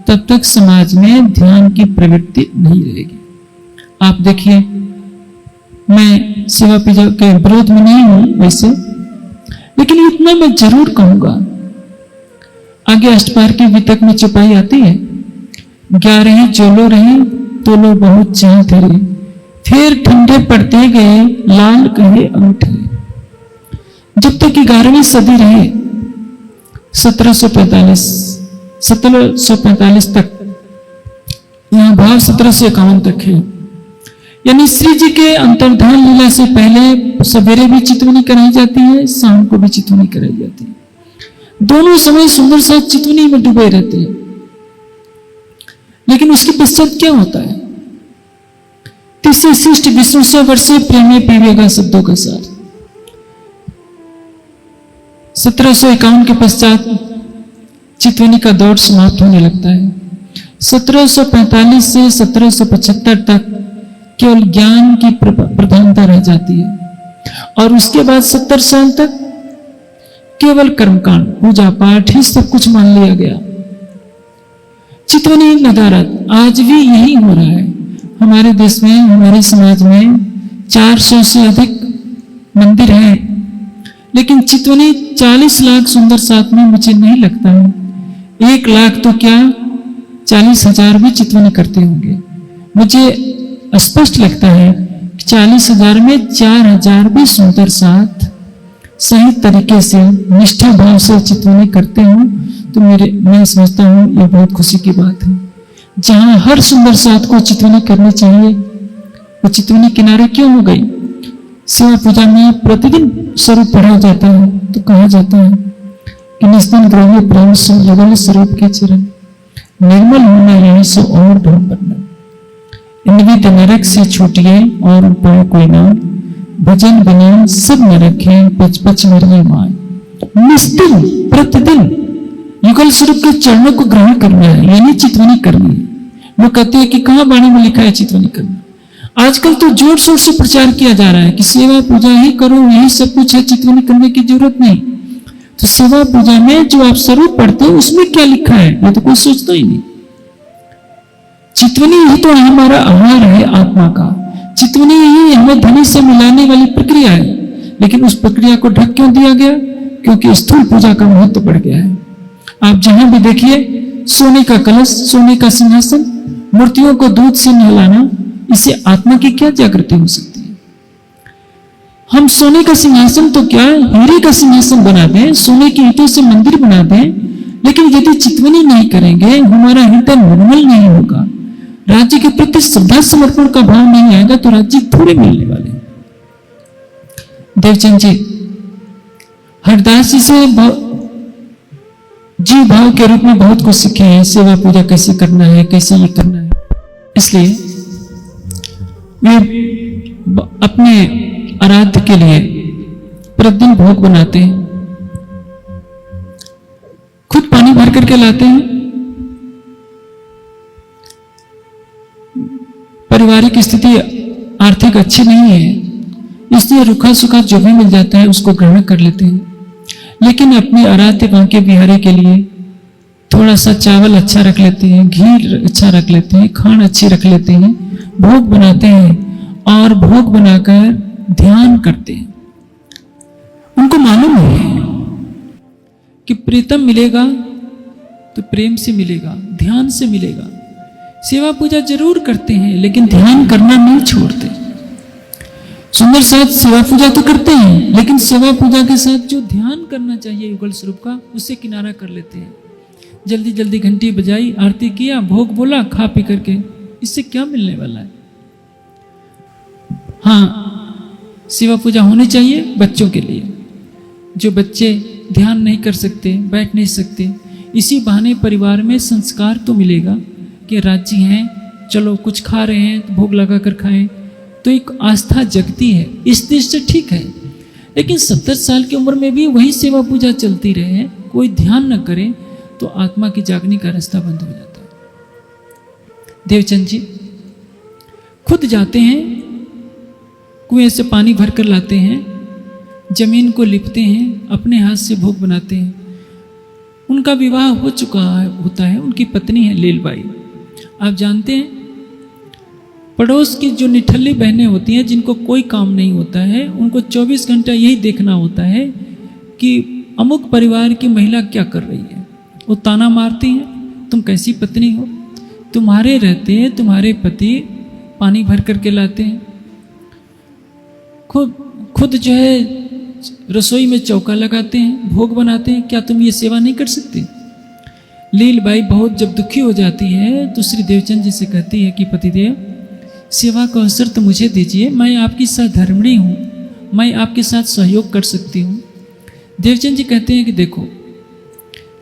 तब तक समाज में ध्यान की प्रवृत्ति नहीं रहेगी। आप देखिए, मैं सेवा पूजा के विरोध में नहीं हूं वैसे, लेकिन इतना मैं जरूर कहूंगा, आगे अष्टपार की वितक में चौपाई आती है, 11 चोलो रही तोलो बहुत चाह थे, फिर ठंडे पड़ते गए लाल कहे अंगूठे। जब तक 11वीं सदी रही, 1745 तक, यहां भाव 1751 तक है। यानी श्री जी के अंतर्धान लीला से पहले सवेरे भी चितवनी कराई जाती है, शाम को भी चितवनी कराई जाती है। दोनों समय सुंदर सा चितवनी में डूबे रहते हैं। लेकिन उसके पश्चात क्या होता है? तीसरे शिष्ट विष्णु से वर्षे प्रेमे पीवेगा शब्दों का सार। 1751 के पश्चात चितवनी का दौर समाप्त होने लगता है। 1745 से 1775 तक केवल ज्ञान की प्रधानता रह जाती है और उसके बाद 70 साल तक केवल कर्मकांड, पूजा पाठ ही सब कुछ मान लिया गया। चितवनी नदारत आज भी यही हो रहा है। हमारे देश में, हमारे समाज में 400 से अधिक मंदिर हैं, लेकिन चितवनी 40 लाख सुंदर साथ में मुझे नहीं लगता है। 1 लाख तो क्या 40,000 भी चितवनी करते होंगे। मुझे स्पष्ट लगता है कि 40,000 में 4,000 भी सुंदर साथ सही तरीके से निष्ठा भाव से चितवनी करते हो तो मैं समझता हूँ ये बहुत खुशी की बात है। जहां हर सुंदर साथ को चितवनी करनी चाहिए, वो चितवनी किनारे क्यों हो गई? सेवा पूजा में प्रतिदिन स्वरूप पढ़ा जाता है तो कहा जाता है कि निस्दिन ग्रह प्रेम से युगल स्वरूप के चरण, निर्मल होना यही सो और ढूंढ बनना, इनविद नरक से छूटिए और उपाय कोई ना, भजन बने सब न रखे पच पच मेरी माए। निस्दिन प्रतिदिन युगल स्वरूप के चरणों को ग्रहण करना है, यानी चितवनी करनी है। वो कहते हैं कि कहाँ वाणी में लिखा है चितवनी करना? आजकल तो जोर शोर से प्रचार किया जा रहा है कि सेवा पूजा ही करो, यही सब कुछ है, चितवनी करने की जरूरत नहीं। तो सेवा पूजा में जो आप स्वरूप पढ़ते हो उसमें क्या लिखा है ये तो कोई सोचता ही नहीं। चितवनी ही तो हमारा आहार है आत्मा का। चितवनी ही हमें धनी से मिलाने वाली प्रक्रिया है, लेकिन उस प्रक्रिया को ढक क्यों दिया गया? क्योंकि स्थूल पूजा का महत्व बढ़ गया है। आप जहां भी देखिए सोने का कलश, सोने का सिंहासन, मूर्तियों को दूध से नहलाना, इससे आत्मा की क्या जागृति हो सकती है? हम सोने का सिंहासन तो क्या हीरे का सिंहासन बना दें, सोने की ईंटों से मंदिर बना दें, लेकिन यदि चितवनी नहीं करेंगे, हमारा हृदय निर्मल नहीं होगा, राज्य के प्रति श्रद्धा समर्पण का भाव नहीं आएगा, तो राज्य थोड़े मिलने वाले। देवचंद जी हरदास जी से जीव भाव के रूप में बहुत कुछ सीखे हैं, सेवा पूजा कैसे करना है, कैसे ये करना है। इसलिए वे अपने आराध्य के लिए प्रतिदिन भोग बनाते हैं, खुद पानी भर करके लाते हैं। पारिवारिक स्थिति आर्थिक अच्छी नहीं है, इसलिए रुखा सुखा जो भी मिल जाता है उसको ग्रहण कर लेते हैं, लेकिन अपने आराध्य बांके बिहारी के लिए थोड़ा सा चावल अच्छा रख लेते हैं, घी अच्छा रख लेते हैं, खांड अच्छी रख लेते हैं, भोग बनाते हैं और भोग बनाकर ध्यान करते हैं। उनको मालूम है कि प्रीतम मिलेगा तो प्रेम से मिलेगा, ध्यान से मिलेगा। सेवा पूजा जरूर करते हैं लेकिन ध्यान करना नहीं छोड़ते। सुंदर साथ सेवा पूजा तो करते हैं, लेकिन सेवा पूजा के साथ जो ध्यान करना चाहिए युगल स्वरूप का, उससे किनारा कर लेते हैं। जल्दी जल्दी घंटी बजाई, आरती किया, भोग बोला, खा पी करके, इससे क्या मिलने वाला है? हाँ, सेवा पूजा होनी चाहिए बच्चों के लिए। जो बच्चे ध्यान नहीं कर सकते, बैठ नहीं सकते, इसी बहाने परिवार में संस्कार तो मिलेगा कि राज्य हैं, चलो कुछ खा रहे हैं तो भोग लगा कर खाएं, तो एक आस्था जगती है। इस देश से ठीक है, लेकिन 70 साल की उम्र में भी वही सेवा पूजा चलती रहे, कोई ध्यान न करे, तो आत्मा की जागने का रास्ता बंद हो जाता है। देवचंद जी खुद जाते हैं, कुएं से पानी भर कर लाते हैं, जमीन को लिपते हैं, अपने हाथ से भोग बनाते हैं। उनका विवाह हो चुका होता है, उनकी पत्नी है लीलबाई। आप जानते हैं, पड़ोस की जो निठल्ली बहनें होती हैं, जिनको कोई काम नहीं होता है, उनको 24 घंटा यही देखना होता है कि अमुक परिवार की महिला क्या कर रही है। वो ताना मारती हैं, तुम कैसी पत्नी हो, तुम्हारे रहते तुम्हारे पति पानी भर करके लाते हैं, खुद जो है रसोई में चौका लगाते हैं, भोग बनाते हैं, क्या तुम ये सेवा नहीं कर सकते? लीलबाई बहुत जब दुखी हो जाती है तो श्री देवचंद जी से कहती है कि पतिदेव, सेवा का अवसर तो मुझे दीजिए, मैं आपकी सहधर्मिणी हूँ, मैं आपके साथ सहयोग कर सकती हूँ। देवचंद जी कहते हैं कि देखो,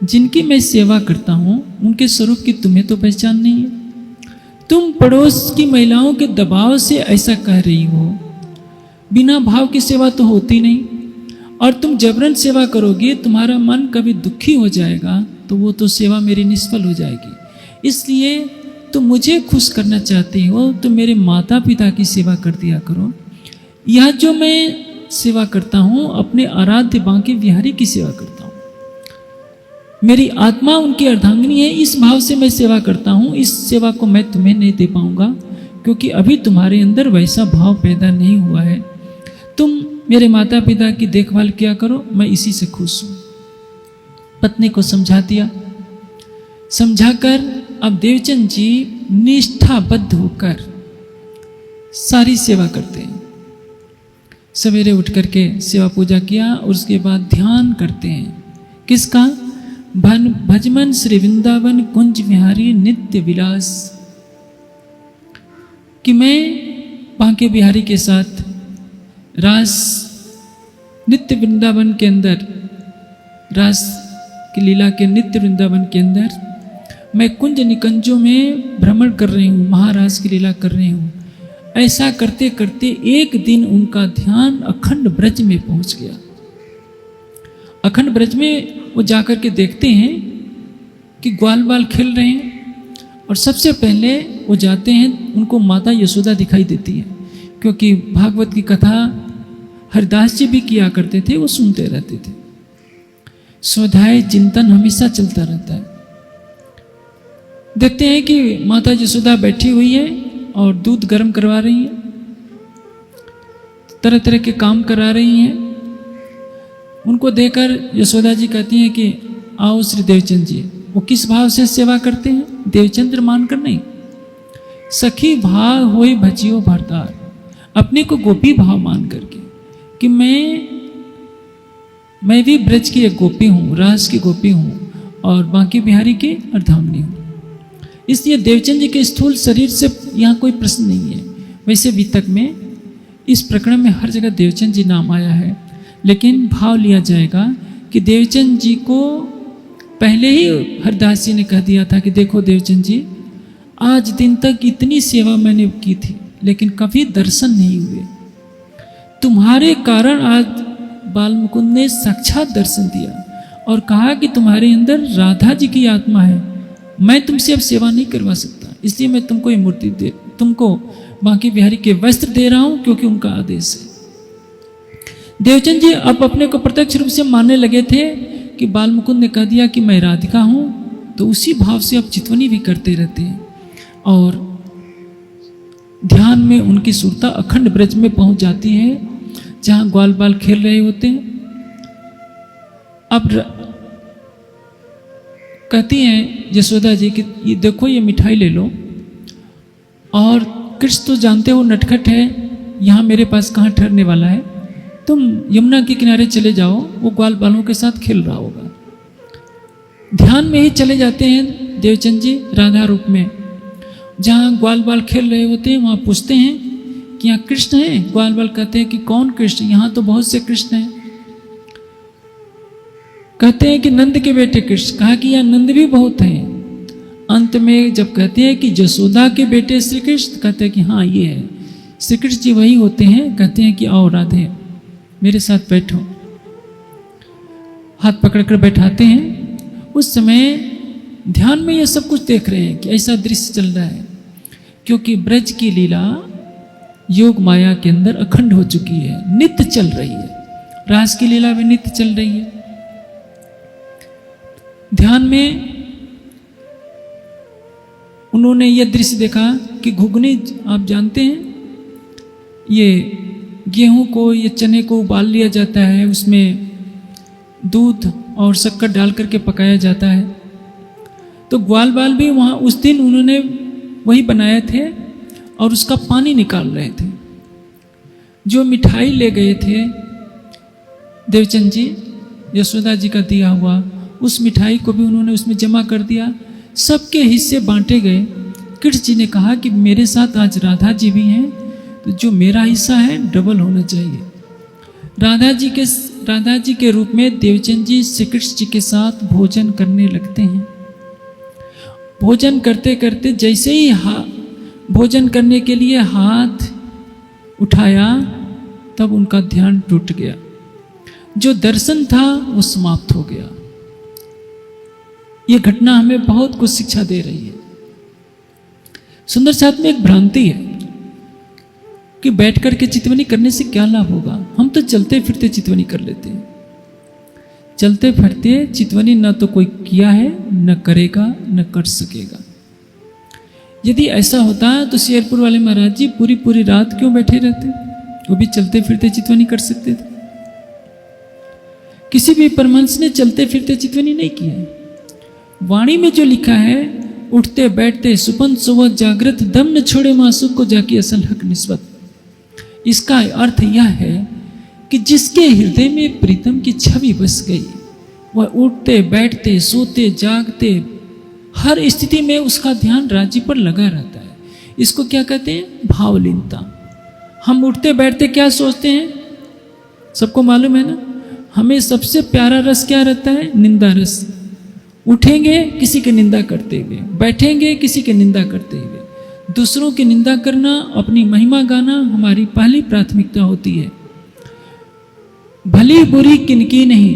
जिनकी मैं सेवा करता हूँ उनके स्वरूप की तुम्हें तो पहचान नहीं है, तुम पड़ोस की महिलाओं के दबाव से ऐसा कह रही हो, बिना भाव की सेवा तो होती नहीं, और तुम जबरन सेवा करोगे, तुम्हारा मन कभी दुखी हो जाएगा तो वो तो सेवा मेरी निष्फल हो जाएगी। इसलिए तुम मुझे खुश करना चाहते हो तो मेरे माता पिता की सेवा कर दिया करो। यह जो मैं सेवा करता हूँ अपने आराध्य बांके बिहारी की सेवा करता हूँ। मेरी आत्मा उनकी अर्धांगिनी है, इस भाव से मैं सेवा करता हूँ। इस सेवा को मैं तुम्हें नहीं दे पाऊंगा क्योंकि अभी तुम्हारे अंदर वैसा भाव पैदा नहीं हुआ है। तुम मेरे माता पिता की देखभाल किया करो, मैं इसी से खुश हूँ। पत्नी को समझा दिया। समझाकर अब देवचंद जी निष्ठाबद्ध होकर सारी सेवा करते हैं। सवेरे उठ करके सेवा पूजा किया और उसके बाद ध्यान करते हैं। किसका? भजमन श्री वृंदावन कुंज विहारी नित्य विलास, कि मैं बांके बिहारी के साथ रास नित्य वृंदावन के अंदर, रास की लीला के नित्य वृंदावन के अंदर मैं कुंज निकंजों में भ्रमण कर रही हूँ, महाराज की लीला कर रही हूँ। ऐसा करते करते एक दिन उनका ध्यान अखंड ब्रज में पहुंच गया। अखंड ब्रज में वो जाकर के देखते हैं कि ग्वाल बाल खेल रहे हैं और सबसे पहले वो जाते हैं, उनको माता यशोदा दिखाई देती है क्योंकि भागवत की कथा हरिदास जी भी किया करते थे, वो सुनते रहते थे। स्वाध्याय चिंतन हमेशा चलता रहता है। देखते हैं कि माता यशोदा बैठी हुई है और दूध गर्म करवा रही हैं, तरह तरह के काम करा रही हैं। उनको देखकर यशोदा जी कहती हैं कि आओ श्री देवचंद जी। वो किस भाव से सेवा करते हैं? देवचंद्र मानकर नहीं, सखी भाव होए भजियो भरतार, अपने को गोपी भाव मान करके कि मैं भी ब्रज की एक गोपी हूँ, रास की गोपी हूँ और बांके बिहारी की अर्धांगिनी हूँ। इसलिए देवचंद जी के स्थूल शरीर से यहाँ कोई प्रश्न नहीं है। वैसे वितक में इस प्रकरण में हर जगह देवचंद जी नाम आया है, लेकिन भाव लिया जाएगा कि देवचंद जी को पहले ही हरिदास जी ने कह दिया था कि देखो देवचंद जी, आज दिन तक इतनी सेवा मैंने की थी लेकिन कभी दर्शन नहीं हुए। तुम्हारे कारण आज बाल मुकुंद ने साक्षात दर्शन दिया और कहा कि तुम्हारे अंदर राधा जी की आत्मा है, मैं तुमसे अब सेवा नहीं करवा सकता, इसलिए मैं तुमको ये मूर्ति तुमको बांके बिहारी के वस्त्र दे रहा हूं क्योंकि उनका आदेश है। देवचंद जी अब अपने को प्रत्यक्ष रूप से मानने लगे थे कि बाल मुकुंद ने कह दिया कि मैं राधिका हूं, तो उसी भाव से अब चितवनी भी करते रहते हैं और ध्यान में उनकी सुरता अखंड ब्रज में पहुंच जाती है जहां ग्वाल बाल खेल रहे होते हैं। अब कहती हैं यशोदा जी कि ये देखो ये मिठाई ले लो, और कृष्ण तो जानते हो नटखट है, यहाँ मेरे पास कहाँ ठहरने वाला है, तुम यमुना के किनारे चले जाओ, वो ग्वाल बालों के साथ खेल रहा होगा। ध्यान में ही चले जाते हैं देवचंद जी राधा रूप में, जहाँ ग्वाल बाल खेल रहे होते हैं वहाँ पूछते हैं कि यहाँ कृष्ण है। ग्वाल बाल कहते हैं कि कौन कृष्ण? यहाँ तो बहुत से कृष्ण हैं। कहते हैं कि नंद के बेटे कृष्ण। कहा कि यहाँ नंद भी बहुत हैं। अंत में जब कहते हैं कि जसोदा के बेटे श्री कृष्ण, कहते हैं कि हाँ ये है श्री कृष्ण जी, वही होते हैं। कहते हैं कि आओ राधे मेरे साथ बैठो, हाथ पकड़कर बैठाते हैं। उस समय ध्यान में ये सब कुछ देख रहे हैं कि ऐसा दृश्य चल रहा है, क्योंकि ब्रज की लीला योग माया के अंदर अखंड हो चुकी है, नित्य चल रही है। रास की लीला भी नित्य चल रही है। ध्यान में उन्होंने यह दृश्य देखा कि घुगनी, आप जानते हैं ये गेहूं को, ये चने को उबाल लिया जाता है, उसमें दूध और शक्कर डाल करके पकाया जाता है। तो ग्वाल बाल भी वहाँ उस दिन उन्होंने वही बनाए थे और उसका पानी निकाल रहे थे। जो मिठाई ले गए थे देवचंद जी, यशोदा जी का दिया हुआ, उस मिठाई को भी उन्होंने उसमें जमा कर दिया। सबके हिस्से बांटे गए। कृष्ण जी ने कहा कि मेरे साथ आज राधा जी भी हैं, तो जो मेरा हिस्सा है डबल होना चाहिए। राधा जी के रूप में देवचंद जी श्री कृष्ण जी के साथ भोजन करने लगते हैं। भोजन करते करते जैसे ही भोजन करने के लिए हाथ उठाया, तब उनका ध्यान टूट गया। जो दर्शन था वो समाप्त हो गया। ये घटना हमें बहुत कुछ शिक्षा दे रही है। सुंदर साथ में एक भ्रांति है कि बैठ करके चितवनी करने से क्या लाभ होगा। हम तो चलते फिरते चितवनी कर लेते हैं। चलते फिरते चितवनी न तो कोई किया है, न करेगा, न कर सकेगा। यदि ऐसा होता तो शेरपुर वाले महाराज जी पूरी पूरी रात क्यों बैठे रहते? वो भी चलते फिरते चितवनी कर सकते थे। किसी भी परमहंस ने चलते फिरते चितवनी नहीं किया है। वाणी में जो लिखा है, उठते बैठते सुपन सोवत जागृत दम न छोड़े मासूक को जाकी असल हक निस्बत। इसका अर्थ यह है कि जिसके हृदय में प्रीतम की छवि बस गई, वह उठते बैठते सोते जागते हर स्थिति में उसका ध्यान राज्य पर लगा रहता है। इसको क्या कहते हैं? भावलीनता। हम उठते बैठते क्या सोचते हैं? सबको मालूम है ना, हमें सबसे प्यारा रस क्या रहता है? निंदा रस। उठेंगे किसी की निंदा करते हुए, बैठेंगे किसी की निंदा करते हुए। दूसरों की निंदा करना, अपनी महिमा गाना हमारी पहली प्राथमिकता होती है। भली बुरी किनकी नहीं।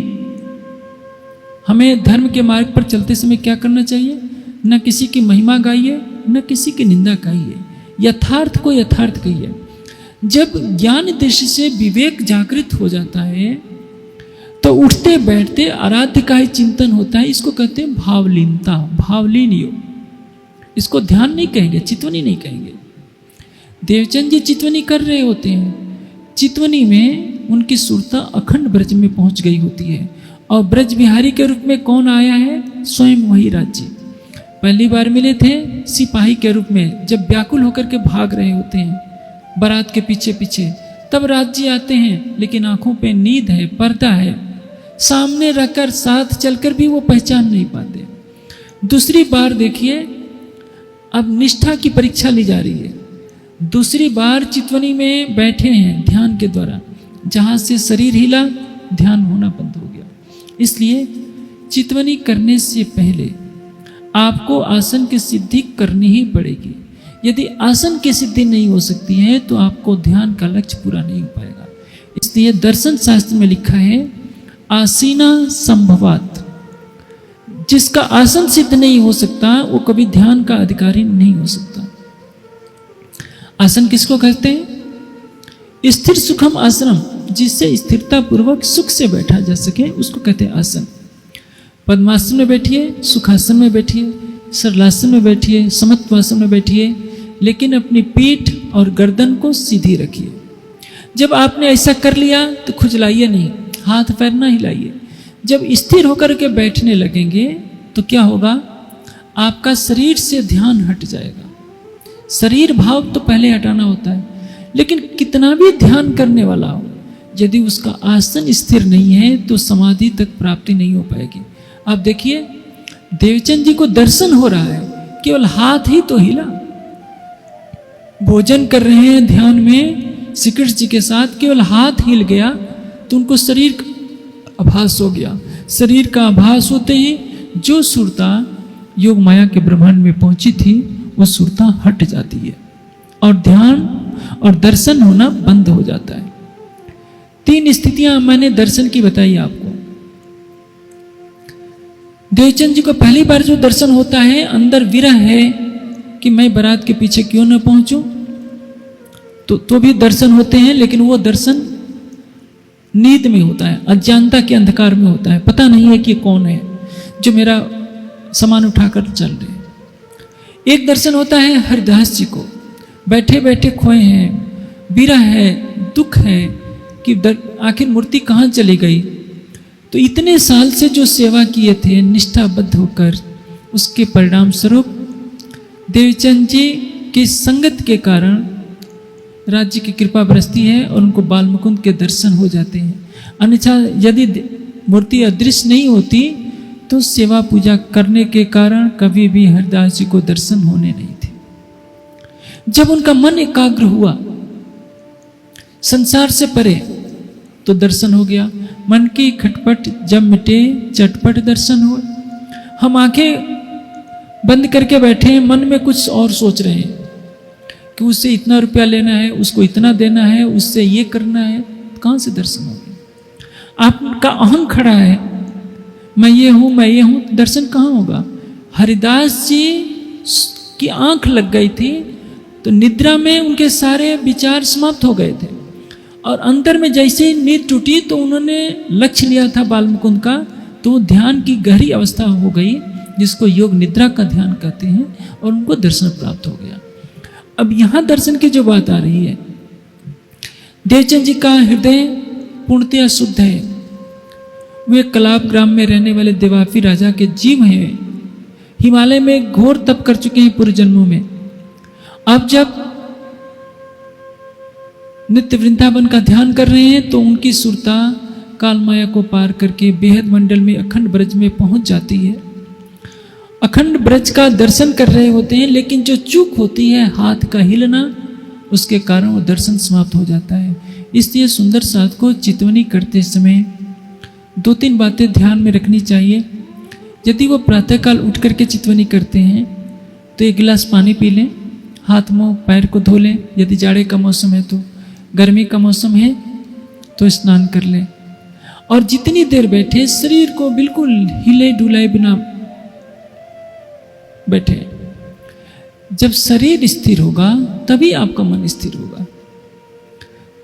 हमें धर्म के मार्ग पर चलते समय क्या करना चाहिए? न किसी की महिमा गाइए, न किसी की निंदा गाइए। यथार्थ को यथार्थ कहिए। जब ज्ञान दृष्टि से विवेक जागृत हो जाता है तो उठते बैठते आराध्य का ही चिंतन होता है। इसको कहते हैं भावलीनता, भावलीन योग। इसको ध्यान नहीं कहेंगे, चितवनी नहीं कहेंगे। देवचंद जी चितवनी कर रहे होते हैं। चितवनी में उनकी सुरता अखंड ब्रज में पहुंच गई होती है। और ब्रज बिहारी के रूप में कौन आया है? स्वयं वही राज्य। पहली बार मिले थे सिपाही के रूप में, जब व्याकुल होकर के भाग रहे होते हैं बारात के पीछे पीछे, तब राज्य आते हैं। लेकिन आंखों पे नींद है, पर्दा है, सामने रखकर साथ चलकर भी वो पहचान नहीं पाते। दूसरी बार देखिए, अब निष्ठा की परीक्षा ली जा रही है। दूसरी बार चितवनी में बैठे हैं ध्यान के द्वारा। जहां से शरीर हिला, ध्यान होना बंद हो गया। इसलिए चितवनी करने से पहले आपको आसन की सिद्धि करनी ही पड़ेगी। यदि आसन की सिद्धि नहीं हो सकती है तो आपको ध्यान का लक्ष्य पूरा नहीं हो पाएगा। इसलिए दर्शन शास्त्र में लिखा है, आसीना संभवात। जिसका आसन सिद्ध नहीं हो सकता वो कभी ध्यान का अधिकारी नहीं हो सकता। आसन किसको कहते हैं? स्थिर सुखम आसनम, जिससे स्थिरता पूर्वक सुख से बैठा जा सके, उसको कहते हैं आसन। पद्मासन में बैठिए, सुखासन में बैठिए, सरलासन में बैठिए, समत्वासन में बैठिए, लेकिन अपनी पीठ और गर्दन को सीधी रखिए। जब आपने ऐसा कर लिया तो खुजलाइए नहीं, हाथ पैर ना हिलाइए। जब स्थिर होकर के बैठने लगेंगे तो क्या होगा? आपका शरीर से ध्यान हट जाएगा। शरीर भाव तो पहले हटाना होता है, लेकिन कितना भी ध्यान करने वाला हो, यदि उसका आसन स्थिर नहीं है तो समाधि तक प्राप्ति नहीं हो पाएगी। आप देखिए, देवचंद जी को दर्शन हो रहा है, केवल हाथ ही तो हिला। भोजन कर रहे हैं ध्यान में श्री कृष्ण जी के साथ, केवल हाथ हिल गया तो उनको शरीर का आभास हो गया। शरीर का आभास होते ही जो सुरता योग माया के ब्रह्मांड में पहुंची थी, वो सुरता हट जाती है और ध्यान और दर्शन होना बंद हो जाता है। 3 स्थितियां मैंने दर्शन की बताई आपको। देवचंद जी को पहली बार जो दर्शन होता है, अंदर विरह है कि मैं बारात के पीछे क्यों न पहुंचूं, तो भी दर्शन होते हैं, लेकिन वो दर्शन नींद में होता है, अज्ञानता के अंधकार में होता है। पता नहीं है कि कौन है जो मेरा सामान उठाकर चल रहे। एक दर्शन होता है हरिदास जी को, बैठे बैठे खोए हैं, विरह है, दुख है कि आखिर मूर्ति कहाँ चली गई। तो इतने साल से जो सेवा किए थे निष्ठाबद्ध होकर, उसके परिणाम स्वरूप देवचंद जी की संगत के कारण राज्य की कृपा बरसती है और उनको बाल मुकुंद के दर्शन हो जाते हैं। अन्यथा यदि मूर्ति अदृश्य नहीं होती तो सेवा पूजा करने के कारण कभी भी हरिदास जी को दर्शन होने नहीं थे। जब उनका मन एकाग्र हुआ संसार से परे तो दर्शन हो गया। मन की खटपट जब मिटे चटपट दर्शन हुए। हम आंखें बंद करके बैठे हैं, मन में कुछ और सोच रहे हैं कि उससे इतना रुपया लेना है, उसको इतना देना है, उससे ये करना है। कहाँ से दर्शन होंगे? आपका अहम खड़ा है, मैं ये हूँ, दर्शन कहाँ होगा? हरिदास जी की आंख लग गई थी तो निद्रा में उनके सारे विचार समाप्त हो गए थे, और अंतर में जैसे ही नींद टूटी तो उन्होंने लक्ष्य लिया था बाल मुकुंद का, तो ध्यान की गहरी अवस्था हो गई जिसको योग निद्रा का ध्यान कहते हैं, और उनको दर्शन प्राप्त हो गया। अब यहाँ दर्शन की जो बात आ रही है, देवचंद जी का हृदय पूर्णतया शुद्ध है। वे कलाप ग्राम में रहने वाले देवाफी राजा के जीव हैं, हिमालय में घोर तप कर चुके हैं पूर्व जन्मों में। अब जब नित्य वृंदावन का ध्यान कर रहे हैं तो उनकी सुरता काल माया को पार करके बेहद मंडल में अखंड ब्रज में पहुंच जाती है। अखंड ब्रज का दर्शन कर रहे होते हैं, लेकिन जो चूक होती है हाथ का हिलना, उसके कारण वो दर्शन समाप्त हो जाता है। इसलिए सुंदर साथ को चितवनी करते समय 2-3 बातें ध्यान में रखनी चाहिए। यदि वो प्रातःकाल उठ करके चितवनी करते हैं तो 1 गिलास पानी पी लें, हाथ मुंह पैर को धो लें, यदि जाड़े का मौसम है तो, गर्मी का मौसम है तो स्नान कर लें, और जितनी देर बैठे शरीर को बिल्कुल हिले डुलाए बिना बैठे। जब शरीर स्थिर होगा तभी आपका मन स्थिर होगा।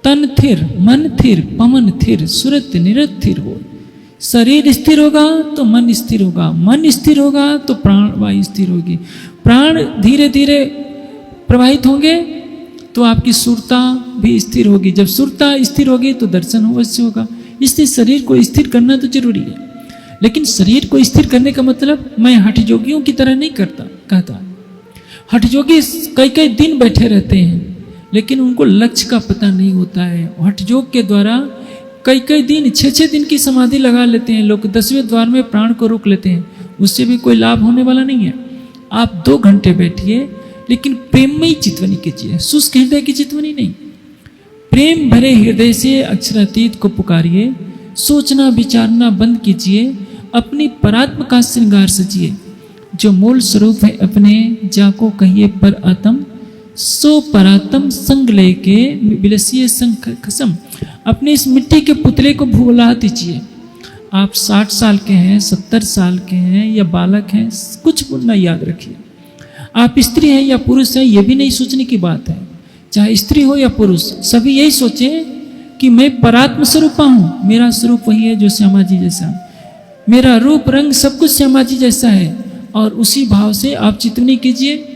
तन थिर, मन थिर, पवन थिर, सुरत निरत थिर हो। शरीर स्थिर होगा तो मन स्थिर होगा, मन स्थिर होगा तो प्राण वायु स्थिर होगी, प्राण धीरे धीरे प्रवाहित होंगे तो आपकी सुरता भी स्थिर होगी। जब सुरता स्थिर होगी तो दर्शन अवश्य होगा। इसलिए शरीर को स्थिर करना तो जरूरी है, लेकिन शरीर को स्थिर करने का मतलब मैं हठ योगियों की तरह नहीं कहता। हठ योगी कई कई दिन बैठे रहते हैं, लेकिन उनको लक्ष्य का पता नहीं होता है। हठ योग के द्वारा कई कई दिन 6-6 दिन की समाधि लगा लेते हैं लोग, 10वें द्वार में प्राण को रोक लेते हैं, उससे भी कोई लाभ होने वाला नहीं है। आप 2 घंटे बैठिए, लेकिन प्रेममयी चितवनी कीजिए, शुष्क हृदय की चितवनी नहीं। प्रेम भरे हृदय से अक्षरातीत को पुकारिए, सोचना विचारना बंद कीजिए, अपनी परात्म का श्रृंगार सजिए। जो मूल स्वरूप है अपने, जाको कहिए पर आत्म, सो परात्म संग लेके बिलसिए संग खसम। अपने इस मिट्टी के पुतले को भुला दीजिए। आप 60 साल के हैं, 70 साल के हैं या बालक हैं, कुछ ना याद रखिए। आप स्त्री हैं या पुरुष हैं, ये भी नहीं सोचने की बात है। चाहे स्त्री हो या पुरुष, सभी यही सोचें कि मैं परात्म स्वरूपा हूँ, मेरा स्वरूप वही है जो श्यामा जी जैसा, मेरा रूप रंग सब कुछ श्यामा जी जैसा है। और उसी भाव से आप चितवनी कीजिए।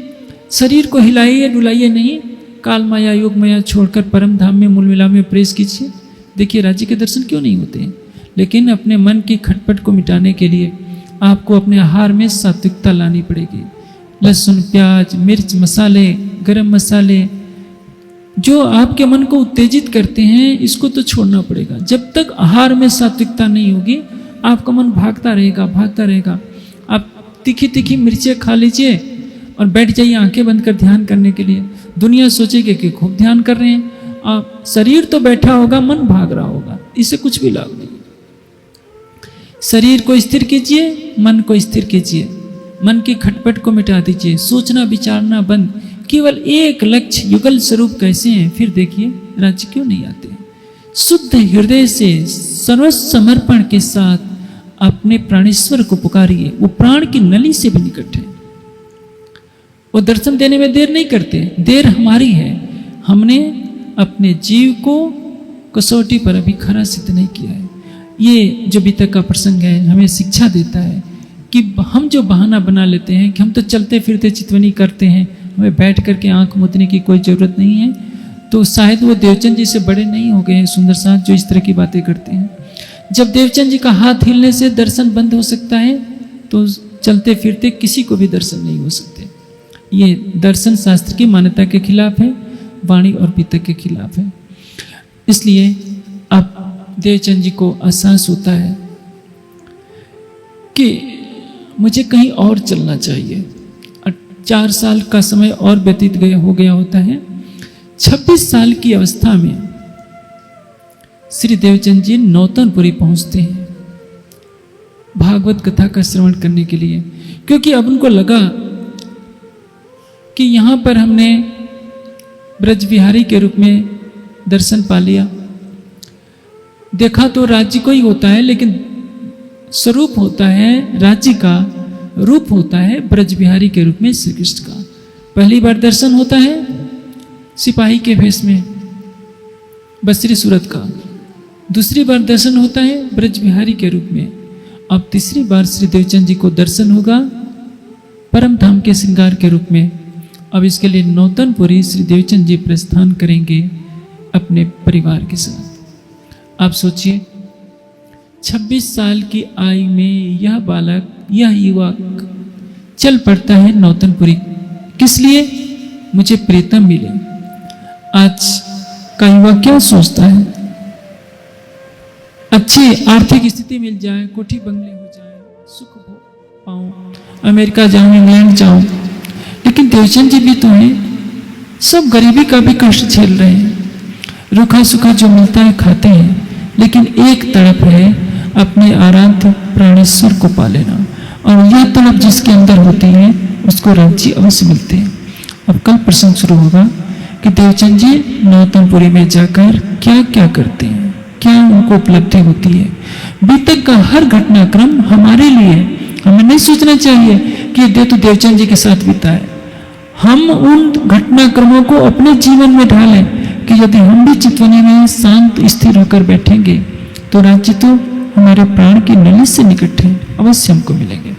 शरीर को हिलाइए डुलाइए नहीं, काल माया योग माया छोड़कर परम धाम में मूल मिला में प्रवेश कीजिए। देखिए राज्य के दर्शन क्यों नहीं होते हैं, लेकिन अपने मन की खटपट को मिटाने के लिए आपको अपने आहार में सात्विकता लानी पड़ेगी। लहसुन प्याज मिर्च मसाले गरम मसाले जो आपके मन को उत्तेजित करते हैं, इसको तो छोड़ना पड़ेगा। जब तक आहार में सात्विकता नहीं होगी आपका मन भागता रहेगा। आप तीखी तीखी मिर्चें खा लीजिए और बैठ जाइए आंखें बंद कर ध्यान करने के लिए। दुनिया सोचेगी कि खूब ध्यान कर रहे हैं, आप शरीर तो बैठा होगा, मन भाग रहा होगा, इससे कुछ भी लाभ नहीं। शरीर को स्थिर कीजिए, मन को स्थिर कीजिए, मन की खटपट को मिटा दीजिए, सोचना विचारना बंद, केवल एक लक्ष्य युगल स्वरूप कैसे हैं, फिर देखिए राज्य क्यों नहीं आते। शुद्ध हृदय से सर्वस्व समर्पण के साथ अपने प्राणेश्वर को पुकारिए। वो प्राण की नली से भी निकट है, वो दर्शन देने में देर नहीं करते। देर हमारी है, हमने अपने जीव को कसौटी पर अभी खरा सिद्ध नहीं किया है। ये जो अभी तक का प्रसंग है हमें शिक्षा देता है कि हम जो बहाना बना लेते हैं कि हम तो चलते फिरते चितवनी करते हैं, हमें बैठ करके आंख मूंदने की कोई ज़रूरत नहीं है, तो शायद वो देवचंद जी से बड़े नहीं हो गए हैं सुंदर साथ जो इस तरह की बातें करते हैं। जब देवचंद जी का हाथ हिलने से दर्शन बंद हो सकता है, तो चलते फिरते किसी को भी दर्शन नहीं हो सकते। ये दर्शन शास्त्र की मान्यता के खिलाफ है, वाणी और पितक के खिलाफ है। इसलिए अब देवचंद जी को एहसास होता है कि मुझे कहीं और चलना चाहिए। 4 साल का समय और व्यतीत हो गया होता है। 26 साल की अवस्था में श्री देवचंद जी नौतनपुरी पहुंचते हैं भागवत कथा का श्रवण करने के लिए, क्योंकि अब उनको लगा कि यहाँ पर हमने ब्रज विहारी के रूप में दर्शन पा लिया। देखा तो राज्य को ही होता है, लेकिन स्वरूप होता है राज्य का, रूप होता है ब्रज बिहारी के रूप में श्री कृष्ण का। पहली बार दर्शन होता है सिपाही के भेष में बसरी सूरत का, दूसरी बार दर्शन होता है ब्रज बिहारी के रूप में, अब तीसरी बार श्री देवचंद जी को दर्शन होगा परम धाम के श्रृंगार के रूप में। अब इसके लिए नौतनपुरी श्री देवचंद जी प्रस्थान करेंगे अपने परिवार के साथ। आप सोचिए 26 साल की आयु में यह बालक, यह युवक चल पड़ता है नौतनपुरी। किस लिए? मुझे प्रीतम मिले। आज का युवा क्या सोचता है? अच्छी आर्थिक स्थिति मिल जाए, कोठी बंगले हो जाए, सुख पाऊं, अमेरिका जाऊं, इंग्लैंड जाऊं। लेकिन देवचंद जी भी तो हैं, सब गरीबी का भी कष्ट झेल रहे हैं, रूखा सूखा जो मिलता है खाते हैं, लेकिन एक तड़प है अपने आराध्य प्राणेश्वर को पा लेना, और यह तड़प जिसके अंदर होती है उसको राज्य अवश्य मिलते हैं। अब कल प्रसंग शुरू होगा कि देवचंद जी नौतनपुरी में जाकर क्या क्या करते हैं, क्या उनको उपलब्धि होती है। बीतक का हर घटनाक्रम हमारे लिए, हमें नहीं सोचना चाहिए कि ये तो देवचंद जी के साथ बीता है। हम उन घटनाक्रमों को अपने जीवन में ढालें कि यदि हम भी चितवनी में शांत स्थिर होकर बैठेंगे तो राज्य तो हमारे प्राण की नली से निकट है, अवश्य हमको मिलेंगे।